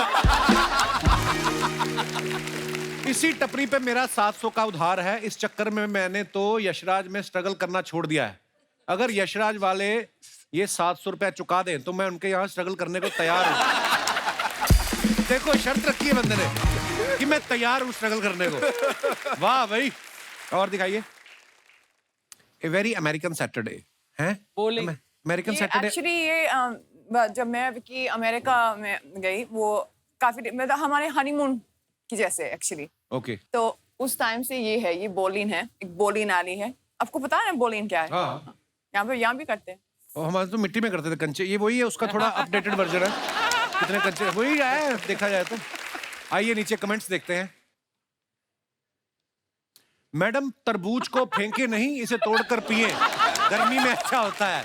इसी टपरी पे मेरा 700 का उधार है, इस चक्कर में मैंने तो यशराज में स्ट्रगल करना छोड़ दिया है। अगर यशराज वाले ये 700 रुपया चुका दें तो मैं उनके यहाँ स्ट्रगल करने को तैयार हूँ। देखो शर्त रखी है बंदे ने कि मैं तैयार हूँ स्ट्रगल करने को। वाह भाई। और दिखाइए। ए वेरी अमेरिकन सैटरडे है, बोले अमेरिकन सैटरडे। एक्चुअली ये जब मैं विकी अमेरिका में गई, वो काफी मतलब हमारे हनीमून की जैसे एक्चुअली। ओके। तो उस टाइम से ये है, ये बोलिन है, एक बोलिन आली है। आपको पता है ना बोलिन क्या है? हाँ। यहाँ भी करते हैं। और हमारे तो मिट्टी में करते थे कंचे, ये वही है, उसका थोड़ा अपडेटेड वर्जन है। कितने कंचे वही है देखा जाए तो। आइए नीचे कमेंट्स देखते हैं। मैडम तरबूज को फेंके नहीं, इसे तोड़कर पिए, गर्मी में अच्छा होता है।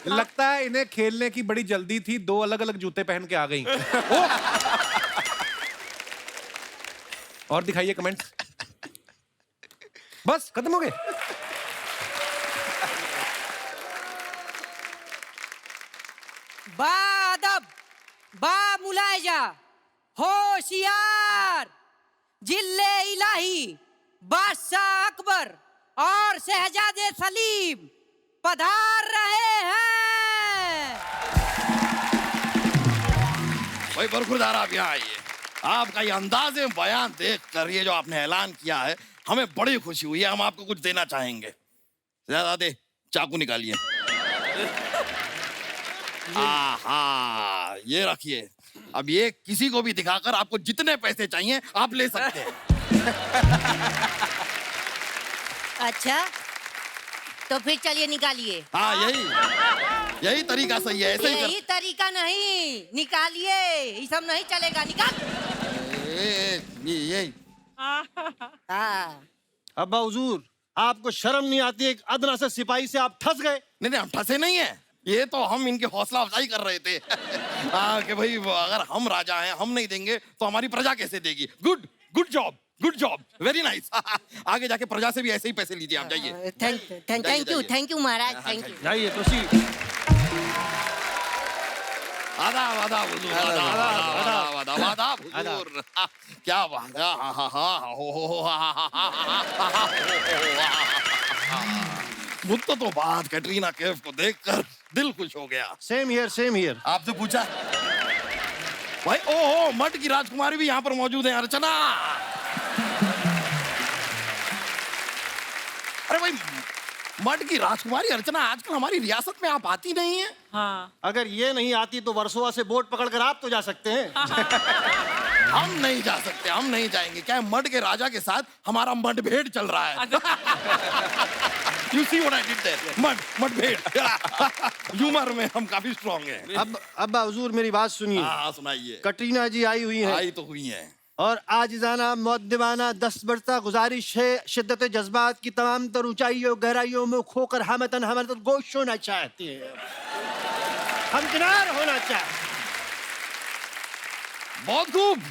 लगता है इन्हें खेलने की बड़ी जल्दी थी, 2 अलग-अलग जूते पहन के आ गई। और दिखाइए कमेंट। बस खत्म हो गए। बादब, बा मुलायजा, होशियार, जिल्ले इलाही, बादशाह अकबर और शहजादे सलीम पधार रहे हैं। भाई बरखुरदार, आप यहाँ आइए। आपका ये अंदाज़े बयान देख कर, ये जो आपने ऐलान किया है, हमें बड़ी खुशी हुई है। हम आपको कुछ देना चाहेंगे। शहजादे, चाकू निकालिए। ये रखिए। अब ये किसी को भी दिखाकर आपको जितने पैसे चाहिए आप ले सकते हैं। अच्छा, तो फिर चलिए निकालिए। हाँ, यही तरीका सही है। ऐसे ही यही तरीका नहीं, निकालिए। ये सब नहीं चलेगा, निकाल। यही। हाँ। अब्बा हुजूर, आपको शर्म नहीं आती? एक अदना से सिपाही से आप ठस गए। नहीं, हम ठसे नहीं है। ये तो हम इनकी हौसला अफजाई कर रहे थे। कि भाई अगर हम राजा हैं, हम नहीं देंगे तो हमारी प्रजा कैसे देगी। Good job, very nice. आगे जाके प्रजा से भी ऐसे ही पैसे लीजिए आप। जाइए। Thank you Maharaj, thank you. जाइए प्रोसीड। आदाब हुजूर, आदाब हुजूर। क्या बात है। मुझको तो बात कैटरीना कैफ को देखकर दिल खुश हो गया। Same here. आपसे पूछा भाई? ओहो, मठ की राजकुमारी भी यहाँ पर मौजूद है। अर्चना, अरे भाई, मठ की राजकुमारी अर्चना आजकल हमारी रियासत में आप आती नहीं है। हाँ। अगर ये नहीं आती तो वर्सोवा से बोट पकड़कर आप तो जा सकते हैं। हम नहीं जा सकते, हम नहीं जाएंगे। क्या है, मठ के राजा के साथ हमारा मतभेद चल रहा है। You see what I did there? मतभेद। ह्यूमर में हम काफी स्ट्रांग हैं। अब अब्बा हुजूर मेरी बात सुनिए। हाँ, सुनाइए। कटरीना जी आई हुई हैं। आई तो हुई हैं। और आजिज़ाना मुअद्दिबाना 10 बरसा गुजारिश है, शिद्दत जज्बात की तमाम तर ऊंचाइयों गहराइयों में खोकर हमतन गोश होना चाहती है, हमकिनार होना चाहती। बहुत खूब।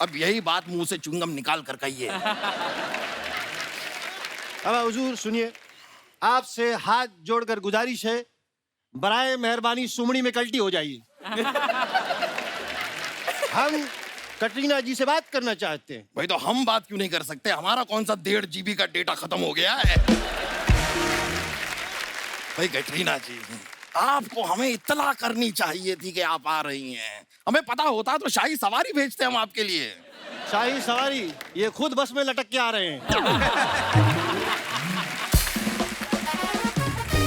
अब यही बात मुंह से चुंगम निकाल कर कहिए। अब हुजूर सुनिए, आपसे हाथ जोड़कर गुजारिश है, बराए मेहरबानी सुमड़ी में कल्टी हो जाइए। हम कटरीना जी से बात करना चाहते हैं। भाई तो हम बात क्यों नहीं कर सकते? हमारा कौन सा 1.5 GB का डेटा खत्म हो गया है? भाई कैटरीना जी, आपको हमें इत्तला करनी चाहिए थी कि आप आ रही हैं। हमें पता होता तो शाही सवारी भेजते हम आपके लिए। शाही सवारी? ये खुद बस में लटक के आ रहे हैं।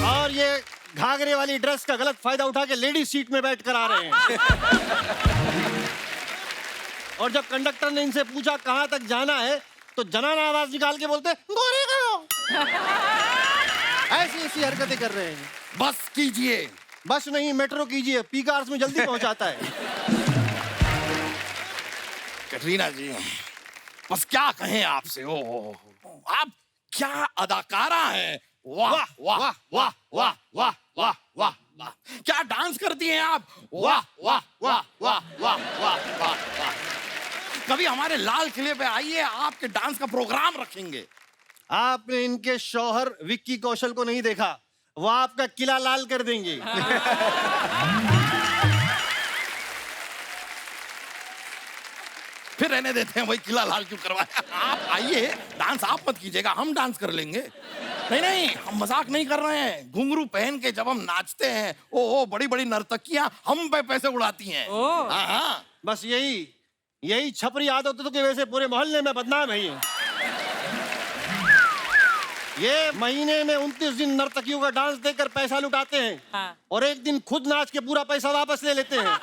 और ये घाघरे वाली ड्रेस का गलत फायदा उठा के लेडी सीट में बैठ कर आ रहे हैं। और जब कंडक्टर ने इनसे पूछा कहां तक जाना है तो जनाना आवाज निकाल के बोलते गोरेगांव। ऐसी ऐसी हरकतें कर रहे हैं। बस कीजिए। बस नहीं, मेट्रो कीजिए, पी कार्स में जल्दी पहुंचाता है। कैटरीना जी, बस क्या कहें आपसे। ओ, आप क्या अदाकारा हैं। वाह वाह वाह वाह वाह वाह वाह वाह, क्या डांस करती हैं आप। वाह वाह वाह वाह वाह वाह वाह वाह। कभी हमारे लाल किले पे आइए, आपके डांस का प्रोग्राम रखेंगे। आपने इनके शौहर विक्की कौशल को नहीं देखा, वो आपका किला लाल कर देंगे। फिर रहने देते हैं, वही किला लाल क्यों करवाया। आप आइए, डांस आप मत कीजिएगा, हम डांस कर लेंगे। नहीं, हम मजाक नहीं कर रहे हैं। घुंघरू पहन के जब हम नाचते हैं, ओ बड़ी बड़ी नर्तकियां हम पे पैसे उड़ाती हैं। हाँ, बस यही छपरी आदतों की वजह से पूरे मोहल्ले में बदनाम है। ये महीने में 29 दिन नर्तकियों का डांस देखकर पैसा लुटाते हैं। हाँ। और एक दिन खुद नाच के पूरा पैसा वापस ले लेते हैं।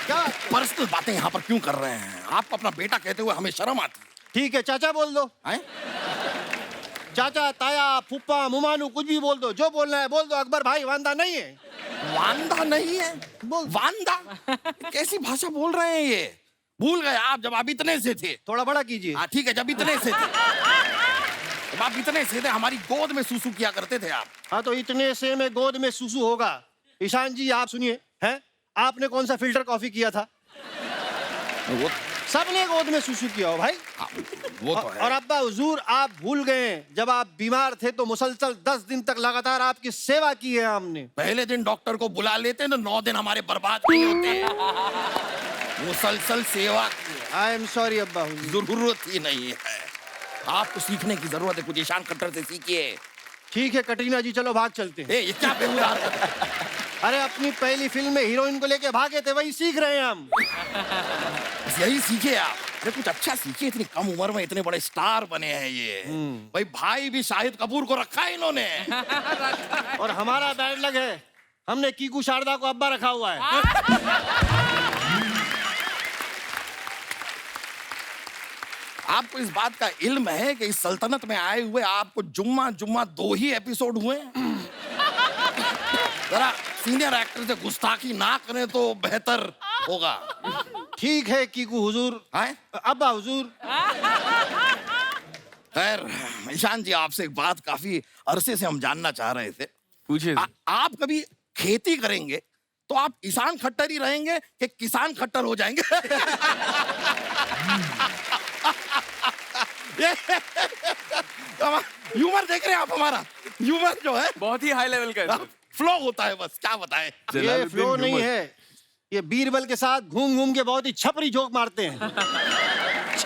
क्या पर्सनल बातें यहाँ पर क्यों कर रहे हैं? आपको अपना बेटा कहते हुए हमें शर्म आती है। ठीक है, चाचा बोल दो। चाचा, ताया, फूफा, मुमानू, कुछ भी बोल दो, जो बोलना है बोल दो। अकबर भाई वांदा नहीं है। वांदा नहीं है? वांदा कैसी भाषा बोल रहे हैं ये? भूल गए आप जब आप इतने से थे। थोड़ा बड़ा कीजिए। ठीक है, जब इतने से थे। जब आप इतने से थे हमारी गोद में सूसू किया करते थे आप। हाँ तो इतने से में गोद में सुसु होगा। ईशान जी आप सुनिए, हैं आपने कौन सा फिल्टर कॉफी किया था? वो सबने गोद में सुसु किया हो भाई। हाँ, वो तो है। और अब्बा हुजूर आप भूल गए जब आप बीमार थे तो मुसलसल 10 दिन तक लगातार आपकी सेवा की है हमने। पहले दिन डॉक्टर को बुला लेते तो 9 दिन हमारे बर्बाद नहीं होते। मुसलसल सेवा की आई एम सॉरी अब्बा हुजूर। जरूरत ही नहीं है। आपको सीखने की जरूरत है, कुछ ईशान खट्टर से सीखिए। ठीक है कटरीना जी चलो भाग चलते हैं। ये क्या बेहुदा हरकत है? अरे अपनी पहली फिल्म में हीरोइन को लेके भागे थे वही सीख रहे हैं हम। बस यही सीखे आप। अरे कुछ अच्छा सीखिए, इतनी कम उम्र में इतने बड़े स्टार बने हैं ये। भाई भाई भी शाहिद कपूर को रखा है इन्होंने। और हमारा बैड लग है, हमने कीकू शारदा को अब्बा रखा हुआ है। आपको इस बात का इल्म है कि इस सल्तनत में आए हुए आपको जुम्मा जुम्मा 2 ही एपिसोड हुए? जरा सीनियर एक्टर से गुस्ताखी ना करें तो बेहतर होगा। ठीक है कीकू हुजूर, अब्बा हुजूर। खैर ईशान जी आपसे एक बात काफी अरसे से हम जानना चाह रहे थे। पूछिए। आप कभी खेती करेंगे तो आप ईशान खट्टर ही रहेंगे कि किसान खट्टर हो जाएंगे? ह्यूमर देख रहे हैं आप हमारा? ह्यूमर जो है बहुत ही हाई लेवल का है। फ्लो होता है, बस क्या बताएं। ये फ्लो नहीं है, ये बीरबल के साथ घूम घूम के बहुत ही छपरी जोक मारते हैं।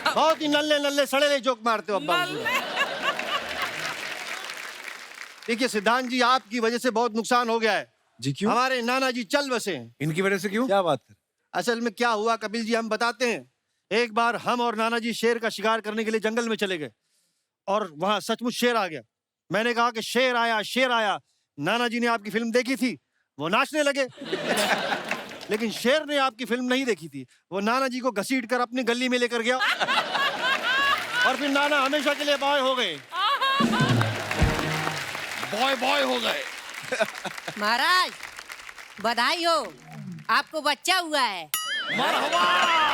बहुत ही नल्ले नल्ले सड़े जोक मारते हो अब्बा। देखिए सिद्धांत जी आपकी वजह से बहुत नुकसान हो गया है जी। क्यों? हमारे नाना जी चल बसे हैं। इनकी वजह से क्यों? क्या बात कर? असल में क्या हुआ कपिल जी हम बताते हैं। एक बार हम और नाना जी शेर का शिकार करने के लिए जंगल में चले गए और वहां सचमुच शेर आ गया। मैंने कहा कि शेर आया शेर आया। नाना जी ने आपकी फिल्म देखी थी, वो नाचने लगे। लेकिन शेर ने आपकी फिल्म नहीं देखी थी, वो नाना जी को घसीट कर अपनी गली में लेकर गया और फिर नाना हमेशा के लिए बॉय हो गए। बॉय हो गए। महाराज बधाई हो, आपको बच्चा हुआ है। मरहबा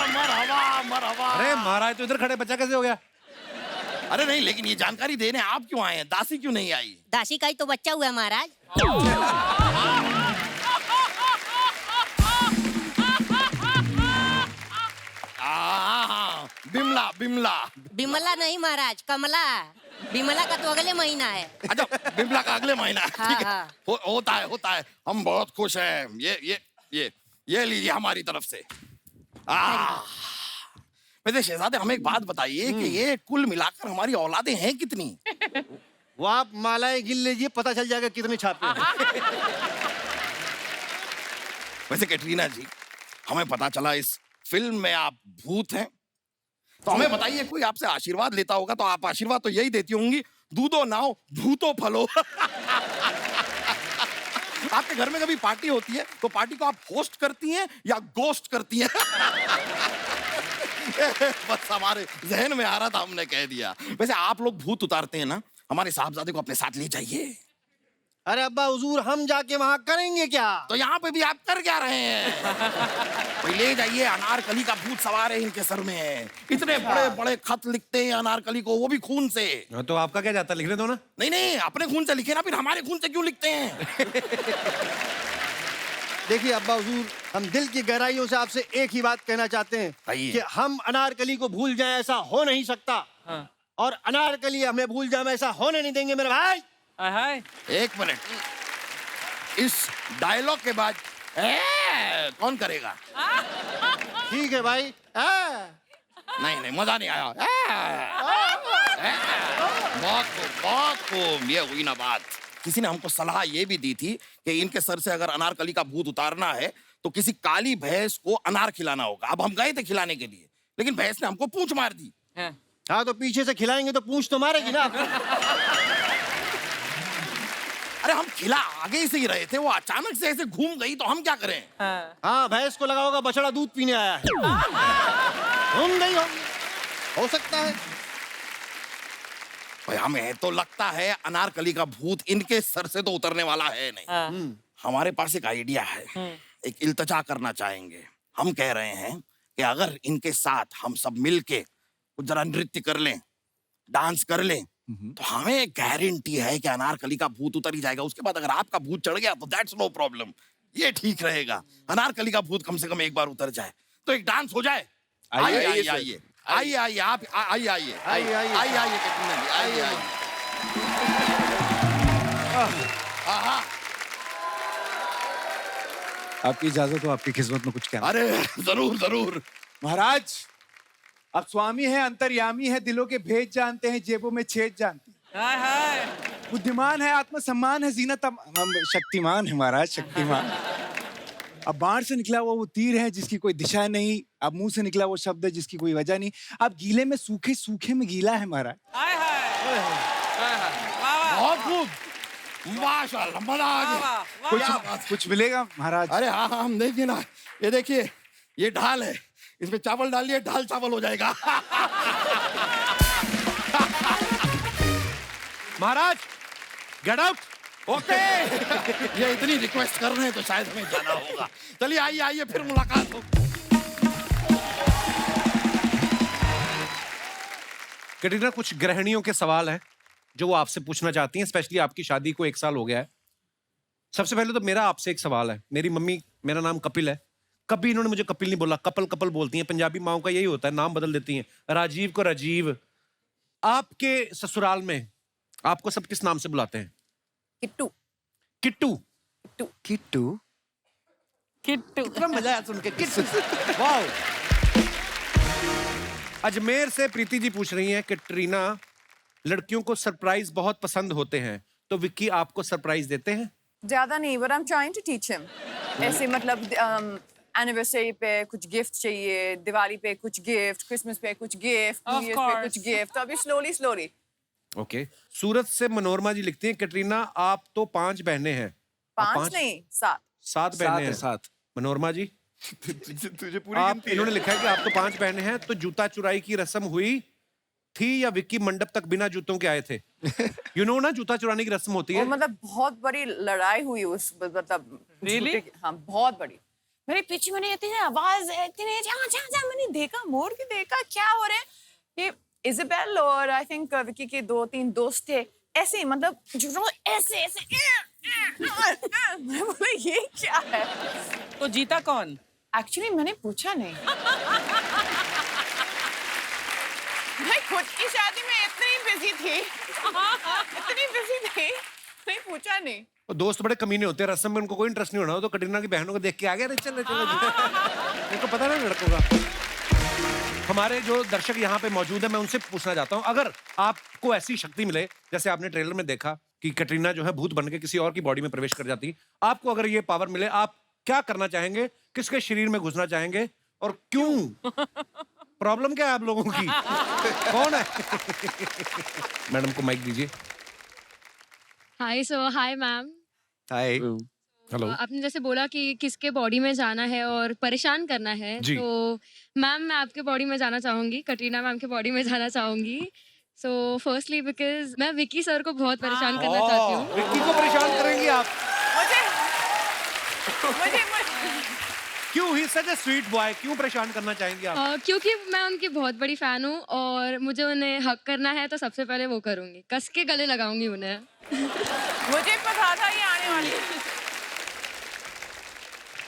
मरहबा मरहबा। अरे महाराज तो इधर खड़े, बच्चा कैसे हो गया? अरे नहीं, लेकिन ये जानकारी देने आप क्यों आए हैं? दासी क्यों नहीं आई? दासी का ही तो बच्चा हुआ है महाराज। बिमला बिमला। बिमला नहीं महाराज, कमला। बिमला का तो अगले महीना है। अच्छा बिमला का अगले महीना। हाँ, ठीक है। हाँ। होता है। हम बहुत खुश हैं। ये लीजिए हमारी तरफ से। वैसे शहजादे हमें एक बात बताइए कि ये कुल मिलाकर हमारी औलादें हैं कितनी? वो आप मालाएं गिन लीजिए, पता चल जाएगा कितने छापे हैं। वैसे कैटरीना जी हमें पता चला इस फिल्म में आप भूत हैं, तो हमें बताइए कोई आपसे आशीर्वाद लेता होगा तो आप आशीर्वाद तो यही देती होंगी, दूधो नाव भूतो फलो। आपके घर में कभी पार्टी होती है तो पार्टी को आप होस्ट करती हैं या गोस्ट करती हैं? बस हमारे जहन में आ रहा था, हमने कह दिया। वैसे आप लोग भूत उतारते हैं ना, हमारे साहबजादे को अपने साथ ले जाइए। अरे अब्बा हुजूर हम जाके वहां करेंगे क्या? तो यहाँ पे भी आप कर क्या रहे हैं? भाई ले जाइए, अनारकली का भूत सवार है इनके सर में। इतने बड़े बड़े खत लिखते हैं अनारकली को, वो भी खून से। तो आपका क्या जाता, लिखने दो ना। नहीं अपने खून से लिखे ना, फिर हमारे खून से क्यों लिखते हैं? देखिए अब्बा हुजूर हम दिल की गहराइयों से आपसे एक ही बात कहना चाहते हैं कि हम अनारकली को भूल जाएं, ऐसा हो नहीं सकता। और अनारकली हमें भूल जाए, ऐसा होने नहीं देंगे मेरे भाई। एक मिनट, इस डायलॉग के बाद कौन करेगा? ठीक है भाई। नहीं मजा नहीं आया। बहुत खूब, ये हुई ना बात। किसी ने हमको सलाह ये भी दी थी कि इनके सर से अगर अनारकली का भूत उतारना है तो किसी काली भैंस को अनार खिलाना होगा। अब हम गए थे खिलाने के लिए, लेकिन भैंस ने हमको पूंछ मार दी। हाँ तो पीछे से खिलाएंगे तो पूंछ तो मारेगी ना। अरे हम खिला आगे से ही रहे थे, वो अचानक से ऐसे घूम गई तो हम क्या करें? हाँ भैंस को लगा होगा बछड़ा दूध पीने आया है। घूम गई हो सकता है। भाई हमें तो लगता है अनारकली का भूत इनके सर से तो उतरने वाला है नहीं। हमारे पास एक आइडिया है, एक इल्तजा करना चाहेंगे। हम कह रहे हैं कि अगर इनके साथ हम सब मिलके कुछ जरा नृत्य कर लें, डांस कर लें, तो हमें गारंटी है कि अनारकली का भूत उतर ही जाएगा। उसके बाद अगर आपका भूत चढ़ गया तो दैट्स नो प्रॉब्लम, ये ठीक रहेगा। अनारकली का भूत कम से कम एक बार उतर जाए तो एक डांस हो जाए। आइए आइए आइए आइए आइए आप आइए आइए आइए आइए आइए कैटरीना जी, आइए आइए। आपकी इजाजत हो, आपकी खिदमत में कुछ कहना। अरे जरूर जरूर। महाराज, आप स्वामी हैं, अंतर्यामी है, दिलों के भेद जानते हैं, जेबों में छेद जानते हैं, हाय हाय बुद्धिमान है, आत्मसम्मान है, जीनत हम शक्तिमान है महाराज, शक्तिमान। अब बाढ़ से निकला हुआ वो तीर है जिसकी कोई दिशा नहीं, अब मुंह से निकला वो शब्द है जिसकी कोई वजह नहीं, अब गीले में सूखे, सूखे में गीला है महाराज। हाय हाय बहुत खूब, माशाल्लाह, मजा आ गया। कुछ मिलेगा महाराज? अरे हाँ हाँ, हम देखिए ना, ये देखिए, ये ढाल है, इसमें चावल डालिए, ढाल चावल हो जाएगा। महाराज, गेट आउट। ओके। ये इतनी रिक्वेस्ट कर रहे हैं तो शायद हमें जाना होगा। चलिए आइए आइए, फिर मुलाकात हो। कैटरीना, कुछ गृहिणियों के सवाल हैं जो वो आपसे पूछना चाहती हैं, स्पेशली आपकी शादी को 1 साल हो गया है। सबसे पहले तो मेरा आपसे एक सवाल है। मेरी मम्मी, मेरा नाम कपिल है, कभी इन्होंने मुझे कपिल नहीं बोला, कपल कपल बोलती हैं। पंजाबी माओं का यही होता है, नाम बदल देती हैं, राजीव को राजीव। आपके ससुराल में आपको सब किस नाम से बुलाते हैं? किट्टू। किट्टू? किट्टू? किट्टू। कितना मजा आया सुन के, किट्टू। वाओ। अजमेर से प्रीति जी पूछ रही हैं, कैटरीना, लड़कियों को सरप्राइज बहुत पसंद होते हैं, तो विक्की आपको सरप्राइज देते हैं? ज्यादा नहीं, but I'm trying to teach him. ऐसे मतलब एनिवर्सरी पे कुछ गिफ्ट चाहिए, दिवाली पे कुछ गिफ्ट, क्रिसमस पे कुछ गिफ्ट, न्यू ईयर पे कुछ गिफ्ट, तो अभी स्लोली स्लोली। ओके। सूरत से मनोरमा जी लिखती हैं, कैटरीना आप तो 5 बहनें हैं। 5 नहीं, 7। 7 बहनें हैं। 7। मनोरमा जी, तुझे पूरी आप, गिनती है? इन्होंने लिखा है कि आप तो 5 बहनें हैं, तो जूता चुराई की रस्म हुई थी या विक्की मंडप तक बिना जूतों के आए थे? यू नो ना, जूता चुराने की रस्म होती है। और मतलब बहुत बड़ी लड़ाई हुई उस, मतलब Really? हाँ बहुत बड़ी। मेरे पीछे मैंने इतनी आवाज है, इतनी जहाँ जहाँ जहाँ मैंने देखा, मोड़ के देखा क्या हो रहा है। ये इज़ाबेल और आई थिंक विकी के 2-3 दोस्त थे, ऐसे मतलब ऐसे ऐसे मैं बोला ये क्या है। तो जीता कौन? एक्चुअली मैंने पूछा नहीं। मैं खुद की शादी में इतनी बिजी थी, नहीं पूछा नहीं। और दोस्त बड़े कमीने होते हैं, रस्म में उनको कोई इंटरेस्ट नहीं होना, तो कैटरीना की बहनों को देख के आ गया, चलो चलो। मेरे को पता ना लड़कों का। हमारे जो दर्शक यहाँ पे मौजूद है, मैं उनसे पूछना चाहता हूँ, अगर आपको ऐसी शक्ति मिले, जैसे आपने ट्रेलर में देखा कि कैटरीना जो है भूत बन के किसी और की बॉडी में प्रवेश कर जाती, आपको अगर ये पावर मिले, आप क्या करना चाहेंगे? किसके शरीर में घुसना चाहेंगे और क्यों? प्रॉब्लम क्या है आप लोगों की? कौन है? मैडम को माइक दीजिए। Hi ma'am. हाय। हेलो। आपने जैसे बोला कि किसके बॉडी में जाना है और परेशान करना है, जी। तो मैम मैं आपके बॉडी में जाना चाहूंगी, कैटरीना मैम के बॉडी में जाना चाहूंगी। सो फर्स्टली बिकॉज मैं विक्की सर को बहुत परेशान करना चाहती हूँ। विक्की को परेशान करेंगी आप? मुझे क्यों? ही सच ए स्वीट बॉय, क्यों परेशान करना चाहेंगी आप? क्योंकि मैं उनकी बहुत बड़ी फैन हूँ और मुझे उन्हें हक करना है, तो सबसे पहले वो करूंगी, कस के गले लगाऊंगी उन्हें। मुझे पता था ये आने वाली।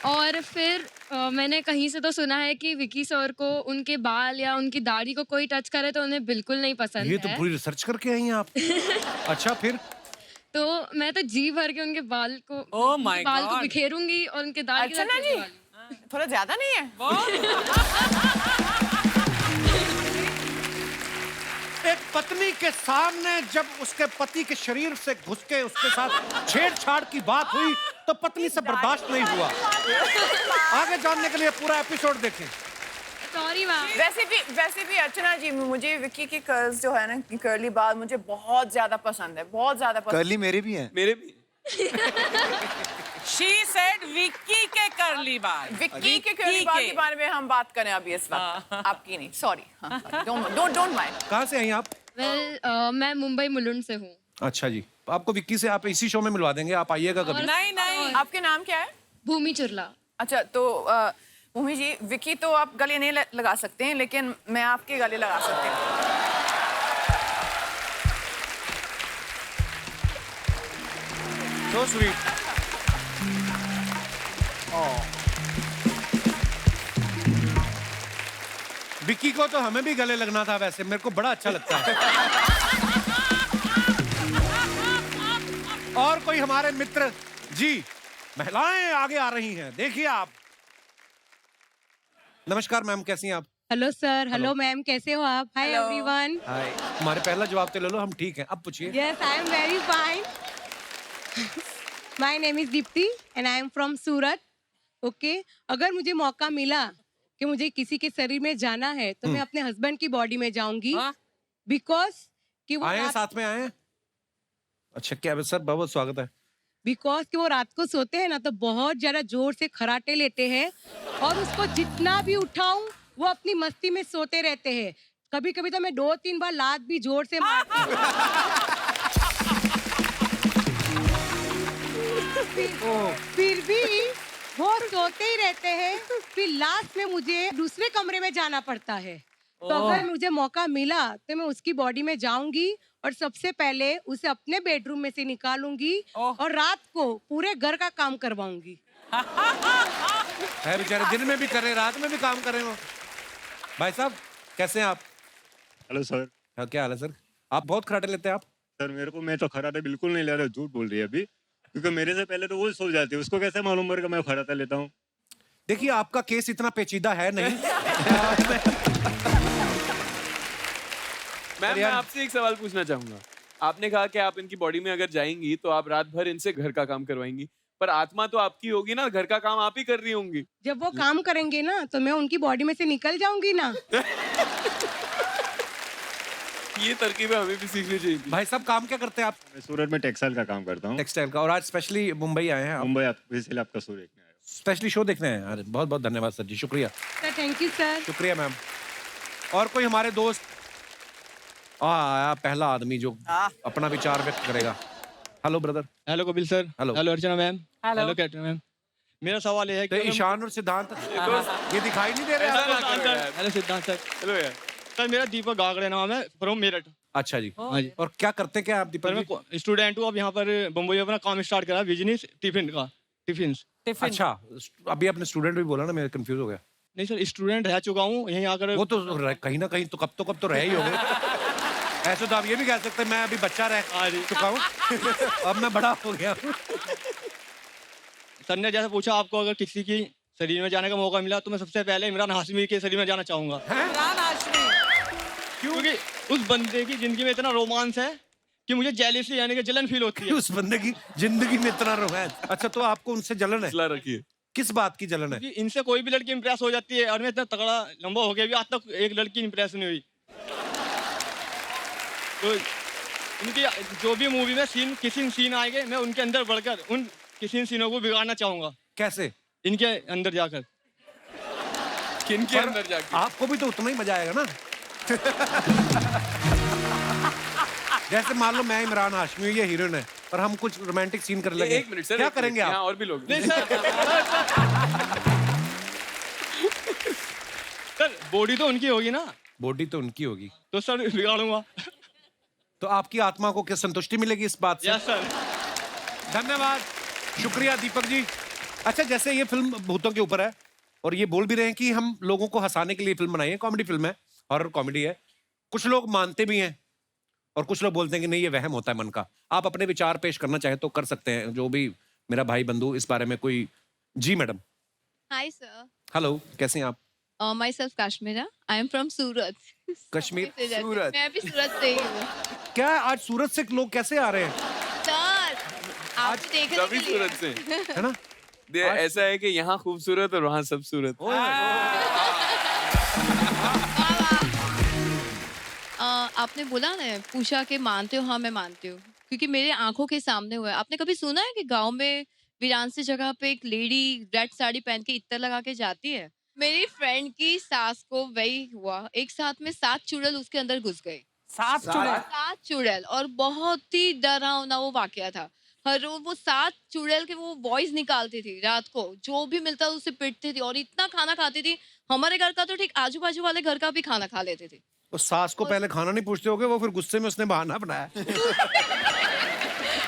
और फिर मैंने कहीं से तो सुना है कि विकी सर को उनके बाल या उनकी दाढ़ी को कोई टच करे तो उन्हें बिल्कुल नहीं पसंद ये है। तो पूरी रिसर्च करके आई हैं आप। अच्छा, फिर? तो मैं तो जी भर के उनके बाल को Oh my उनके बाल को God. बिखेरूंगी और उनके दाढ़ी के अर्चना साथ जी, खेलने वाली। थोड़ा ज्यादा नहीं है? एक पत्नी के सामने जब उसके पति के शरीर से घुस के उसके साथ छेड़छाड़ की बात हुई, तो पत्नी से बर्दाश्त नहीं हुआ। आगे जानने के लिए पूरा एपिसोड देखें। Sorry ma'am. वैसे भी अर्चना जी, मुझे विक्की के कर्ल्स जो है ना, कर्ली बाल मुझे बहुत ज्यादा पसंद है, बहुत ज्यादा पसंद। कर्ली मेरे भी हैं। मेरे भी। She said विक्की के कर्ली बाल। विक्की के कर्ली बाल के बारे में हम बात करें अभी इस वक्त, आपकी नहीं, सॉरी। Don't mind. कहाँ से आई आप? वेल मैं मुंबई मुलुंड से हूँ। अच्छा जी, आपको विक्की से आप इसी शो में मिलवा देंगे, आप आइएगा कभी। नहीं। आपके नाम क्या है? भूमि चुरला। अच्छा, तो भूमि जी, विक्की तो आप गले नहीं लगा सकते हैं, लेकिन मैं आपके गले लगा सकती हूँ। So sweet. विक्की को तो हमें भी गले लगना था वैसे, मेरे को बड़ा अच्छा लगता है। और कोई हमारे मित्र जी, महिलाएं आगे आ रही हैं, देखिए आप। नमस्कार मैम, कैसी हैं आप? हेलो सर, हेलो मैम, कैसे हो आप? हाय Hello. एवरीवन। हाय। हमारे पहला जवाब तो ले लो, हम ठीक हैं। अब पूछिए। Yes, I am very fine. My name is Deepti and I am from Surat. Okay, अगर मुझे मौका मिला कि मुझे किसी के शरीर में जाना है तो मैं अपने हस्बैंड की बॉडी में जाऊंगी, बिकॉज कि वो आए हैं, साथ में आए हैं। अच्छा, क्या सर, बहुत स्वागत है। बिकॉज कि वो रात को सोते हैं ना तो बहुत ज्यादा जोर से खराटे लेते हैं और उसको जितना भी उठाऊं वो अपनी मस्ती में सोते रहते हैं। कभी कभी तो मैं 2-3 बार लात भी जोर से मारती हूँ। फिर भी वो सोते ही रहते हैं। फिर लास्ट में मुझे दूसरे कमरे में जाना पड़ता है। तो अगर मुझे मौका मिला तो मैं उसकी बॉडी में जाऊंगी और सबसे पहले उसे अपने बेडरूम में से निकालूंगी और रात को पूरे घर का काम करवाऊंगी। है बेचारे, दिन में भी करे, रात में भी काम करे वो। भाई साहब, कैसे हैं आप? Hello sir. क्या हाल है सर? आप बहुत खराटे लेते हैं आप? सर मेरे को, मैं तो खराटा बिल्कुल नहीं ले रहा, झूठ बोल रही है अभी, क्योंकि मेरे से पहले तो वो सो जाती है, उसको कैसे मालूम पड़ेगा मैं खराटा लेता हूँ? देखिए, आपका केस इतना पेचीदा है नहीं। मैं आपसे एक सवाल पूछना चाहूंगा। आपने कहा कि आप इनकी बॉडी में अगर जाएंगी तो आप रात भर इनसे घर का काम करवाएंगी, पर आत्मा तो आपकी होगी ना, घर का काम आप ही कर रही होंगी। जब वो काम करेंगे ना तो मैं उनकी बॉडी में से निकल जाऊंगी ना। ये तरकीबें हमें भी सीखनी चाहिए। भाई साहब, काम क्या करते हैं आप? मैं सूरत में टेक्सटाइल का काम करता हूँ। टेक्सटाइल का। और आज स्पेशली मुंबई आए हैं आप? मुंबई इसलिए आपका शो देखने आया। स्पेशली शो देखने आए हैं? अरे बहुत बहुत धन्यवाद सर जी, शुक्रिया। Sir thank you sir. शुक्रिया मैम। और कोई हमारे दोस्त? आया पहला आदमी जो अपना विचार व्यक्त करेगा। Hello brother. Hello Kapil sir. Hello. Hello Archana ma'am. Hello. Hello Katrina ma'am. मेरा सवाल ये है तो कि ईशान और सिद्धांत ये दिखाई नहीं दे रहे आपको? हेलो सिद्धांत सर। हेलो यार। सर मेरा दीपक गागड़े नाम है, फ्रॉम मेरठ। अच्छा जी। हाँ जी। और क्या करते हैं क्या आप सर दीपक जी? मैं स्टूडेंट हूँ, अब यहाँ पर बम्बई में अपना काम स्टार्ट करा, बिजनेस टिफिन का। टिफिन। अच्छा, अभी आपने स्टूडेंट भी बोला ना, मैं कंफ्यूज हो गया। नहीं सर, स्टूडेंट रह चुका हूँ यहीं आकर। वो तो कहीं ना कहीं तो कब तो रहे ही होंगे। ऐसे तो आप ये भी कह सकते हैं मैं अभी बच्चा रह चुका हूँ। अब मैं बड़ा हो गया हूँ। सर ने जैसे पूछा आपको अगर किसी की शरीर में जाने का मौका मिला तो मैं सबसे पहले इमरान हाशमी के शरीर में जाना चाहूंगा। इमरान हाशमी। क्योंकि उस बंदे की जिंदगी में इतना रोमांस है कि मुझे जेलसी यानी कि जलन फील होती है। उस बंदे की जिंदगी में इतना रोमांस। अच्छा, तो आपको उनसे जलन है? रखिए। किस बात की जलन है? इनसे कोई भी लड़की इंप्रेस हो जाती है और मैं इतना तगड़ा लंबा हो गया भी आज तक एक लड़की इंप्रेस नहीं हुई। तो इनकी जो भी मूवी में किसी सीन आएंगे मैं उनके अंदर बढ़कर उन किसी सीनों को बिगाड़ना चाहूंगा। कैसे? इनके अंदर जाकर। किनके अंदर जाकर? आपको भी तो उतना ही मजा आएगा ना। जैसे मान लो मैं इमरान हाशमी, ये हीरोइन है और हम कुछ रोमांटिक सीन करने लगे। एक मिनट सर, क्या करेंगे आप? और भी लोग। नहीं सर। सर बॉडी तो उनकी होगी ना। बॉडी तो उनकी होगी तो सर बिगाड़ूंगा। तो आपकी आत्मा को क्या संतुष्टि मिलेगी इस बात से? Yes sir. धन्यवाद, शुक्रिया दीपक जी। अच्छा, जैसे ये फिल्म भूतों के ऊपर है और ये बोल भी रहे हैं कि हम लोगों को हंसाने के लिए फिल्म बनाई है, कॉमेडी फिल्म है, हॉरर कॉमेडी है। कुछ लोग मानते भी हैं और कुछ लोग बोलते हैं कि नहीं, ये वहम होता है मन का। आप अपने विचार पेश करना चाहे तो कर सकते हैं, जो भी मेरा भाई बंधु इस बारे में कोई। जी मैडम। Hi sir. हेलो, कैसे हैं आप? Myself Kashmira, I am from Surat. Kashmir? Surat. मैं भी सूरत से ही हूँ। क्या आज सूरत से लोग कैसे आ रहे हैं? सर, आप देखने के सभी लिए। सूरत से है ना? ऐसा है कि यहाँ खूबसूरत और वहाँ सब सूरत। आपने बोला ना, पूछा कि मानते हो? हाँ मैं मानती हूँ, क्योंकि मेरे आंखों के सामने हुआ है। आपने कभी सुना है कि गांव में वीरान सी जगह पे एक लेडी रेड साड़ी पहन के इत्तर लगा के जाती है? मेरी फ्रेंड की सास को वही हुआ, एक साथ में 7 चुड़ैल उसके अंदर घुस गए। 7 चुड़ैल? 7 चुड़ैल, और बहुत ही डरावना वो वाकया था। हर रोज वो 7 चुड़ैल के वो वॉइस निकालती थी, रात को जो भी मिलता था उसे पिटती थी और इतना खाना खाती थी। हमारे घर का तो ठीक, आजू बाजू वाले घर का भी खाना खा लेते थे। तो सास को पहले खाना नहीं पूछते होगे, वो फिर गुस्से में उसने बहाना बनाया।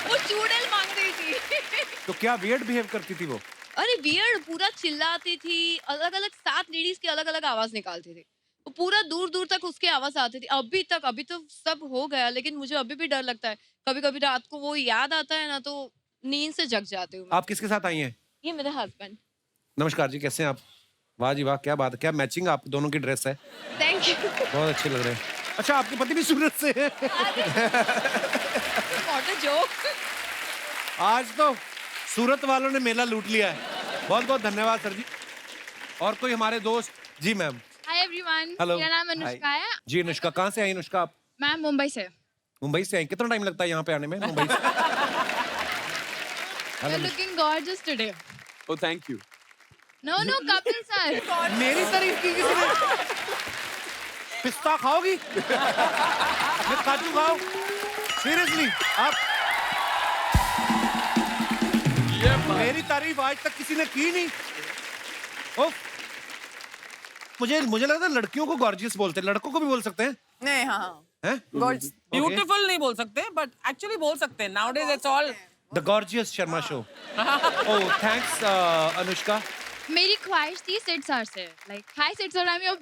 वो चुड़ैल मांग रही थी। थी। तो क्या वियर्ड बिहेव करती थी वो? अरे वियर्ड, पूरा चिल्लाती थी, अलग अलग 7 लेडीज की अलग अलग आवाज निकालती थी, वो पूरा दूर दूर तक उसकी आवाज आती थी। अभी तक, अभी तो सब हो गया, लेकिन मुझे अभी भी डर लगता है। कभी कभी रात को वो याद आता है ना, तो नींद से जग जाती हूँ। आप किसके साथ आई हैं? ये मेरे हस्बैंड। नमस्कार जी, कैसे हैं आप? वाह जी वाह, क्या बात है, क्या मैचिंग आप दोनों की ड्रेस है, थैंक यू। बहुत अच्छे लग रहे हैं। अच्छा, आपके पति भी सूरत से हैं? What a joke. आज तो सूरत वालों ने मेला लूट लिया है। बहुत बहुत धन्यवाद सर जी। और कोई हमारे दोस्त? जी मैम। Hi everyone, hello. मेरा नाम अनुष्का है। जी अनुष्का, कहाँ से आई अनुष्का आप? मैं मुंबई से। मुंबई से आई। कितना टाइम लगता है यहाँ पे आने में मुंबई से? You're looking gorgeous today. Oh, thank you. No, no, Kapil sir. मेरी तारीफ की किसी ने? पिस्ता खाओगी? ये काजू खाओ। सीरियसली आप? मेरी तारीफ आज तक किसी ने की नहीं। ओह, मुझे लगता है लड़कियों को गॉर्जियस बोलते हैं, लड़कों को भी बोल सकते हैं? नहीं, हाँ, हैं? ब्यूटीफुल नहीं बोल सकते, बट एक्चुअली बोल सकते हैं। Nowadays it's all The Gorgeous Sharma Show. Oh, thanks, Anushka. मेरी ख्वाहिश थी सिड सर से, like hi Sid sir, I'm your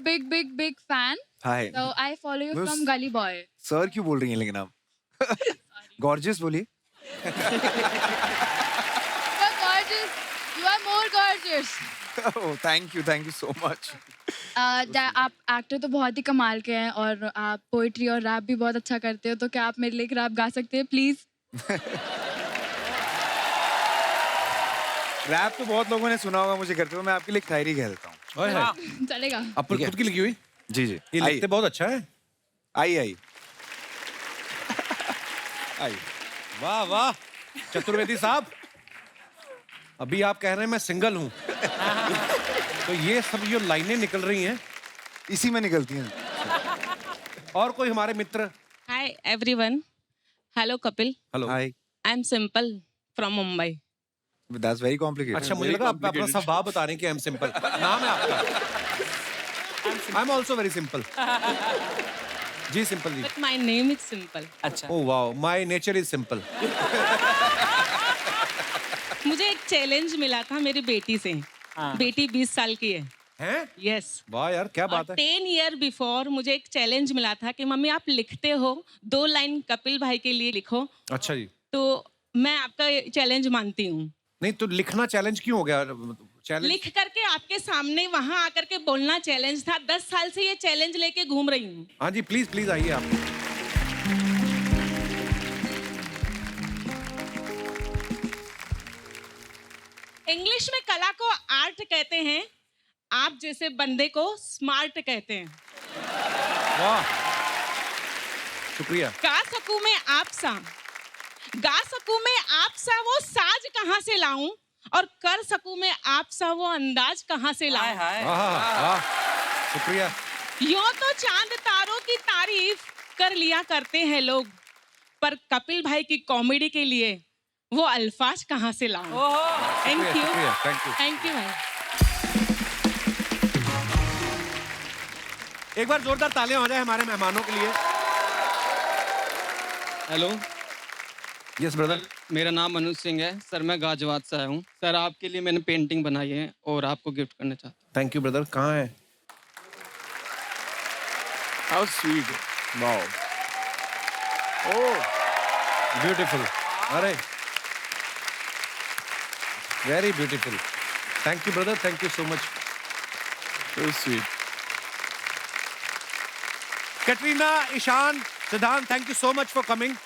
big fan. Hi. So I follow you मैं from Gully Boy. सर क्यों बोल रही हैं लेकिन आप? गॉर्जियस बोलिए। You're gorgeous. You are more gorgeous. Oh, thank you so much. आप एक्टर तो बहुत ही कमाल के हैं और आप पोइट्री और रैप भी बहुत अच्छा करते हो, तो क्या आप मेरे लिए एक रैप गा सकते हैं प्लीज? रैप तो बहुत लोगों ने सुना होगा मुझे करते हुए, मैं आपके लिए एक शायरी कह देता हूँ। ओए हाय। चलेगा। आप खुद की लिखी हुई? जी। ये लिखते बहुत अच्छा है। आई। वाह वाह चतुर्वेदी साहब, अभी आप कह रहे हैं मैं सिंगल हूँ, तो ये सब जो लाइनें निकल रही हैं इसी में निकलती हैं। और कोई हमारे मित्र? Hi everyone. Hello Kapil. Hello. Hi. I'm Simple from Mumbai. That's very complicated. अच्छा, मुझे लगा आप अपना स्वभाव बता रहे हैं कि आई एम सिंपल। नाम है आपका? I am also very simple. जी Simple ji. But my name is Simple. अच्छा। Oh wow, my nature is simple. मुझे एक चैलेंज मिला था मेरी बेटी से। बेटी 20 साल की है। हैं? Yes. वाह यार, क्या बात है। 10 ईयर बिफोर मुझे एक चैलेंज मिला था कि मम्मी आप लिखते हो 2 लाइन कपिल भाई के लिए लिखो। अच्छा जी। तो मैं आपका चैलेंज मानती हूँ। नहीं तो लिखना चैलेंज क्यों हो गया? चैलेंज लिख करके आपके सामने वहां आकर के बोलना चैलेंज था। 10 साल से ये चैलेंज लेके घूम रही हूँ। हाँ जी, प्लीज प्लीज आइए आप। इंग्लिश में कला को आर्ट कहते हैं, आप जैसे बंदे को स्मार्ट कहते हैं। वाह, शुक्रिया। गा सकूं मैं आप सा वो साज कहाँ से लाऊं, और कर सकूं मैं आप सा वो अंदाज कहाँ से लाऊं। वाह, शुक्रिया। यूं तो चांद तारों की तारीफ कर लिया करते हैं लोग, पर कपिल भाई की कॉमेडी के लिए वो अल्फाज कहाँ से लाऊं। थैंक यू भाई। एक बार जोरदार तालियां हो जाए हमारे मेहमानों के लिए। हेलो। Yes brother. मेरा नाम अनुज सिंह है सर, मैं गाजियाबाद से आया हूँ सर। आपके लिए मैंने पेंटिंग बनाई है और आपको गिफ्ट करना चाहता हूँ। Thank you brother. कहाँ है? How sweet. Wow, oh beautiful. अरे very beautiful. Thank you brother, thank you so much. So sweet. Katrina, Ishaan, Siddhant, thank you so much for coming.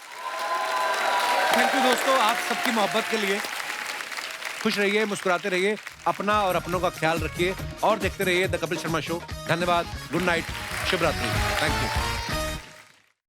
Thank you दोस्तों, आप सबकी मोहब्बत के लिए। खुश रहिए, मुस्कुराते रहिए, अपना और अपनों का ख्याल रखिए और देखते रहिए द कपिल शर्मा शो। धन्यवाद, गुड नाइट, शुभ रात्रि। Thank you.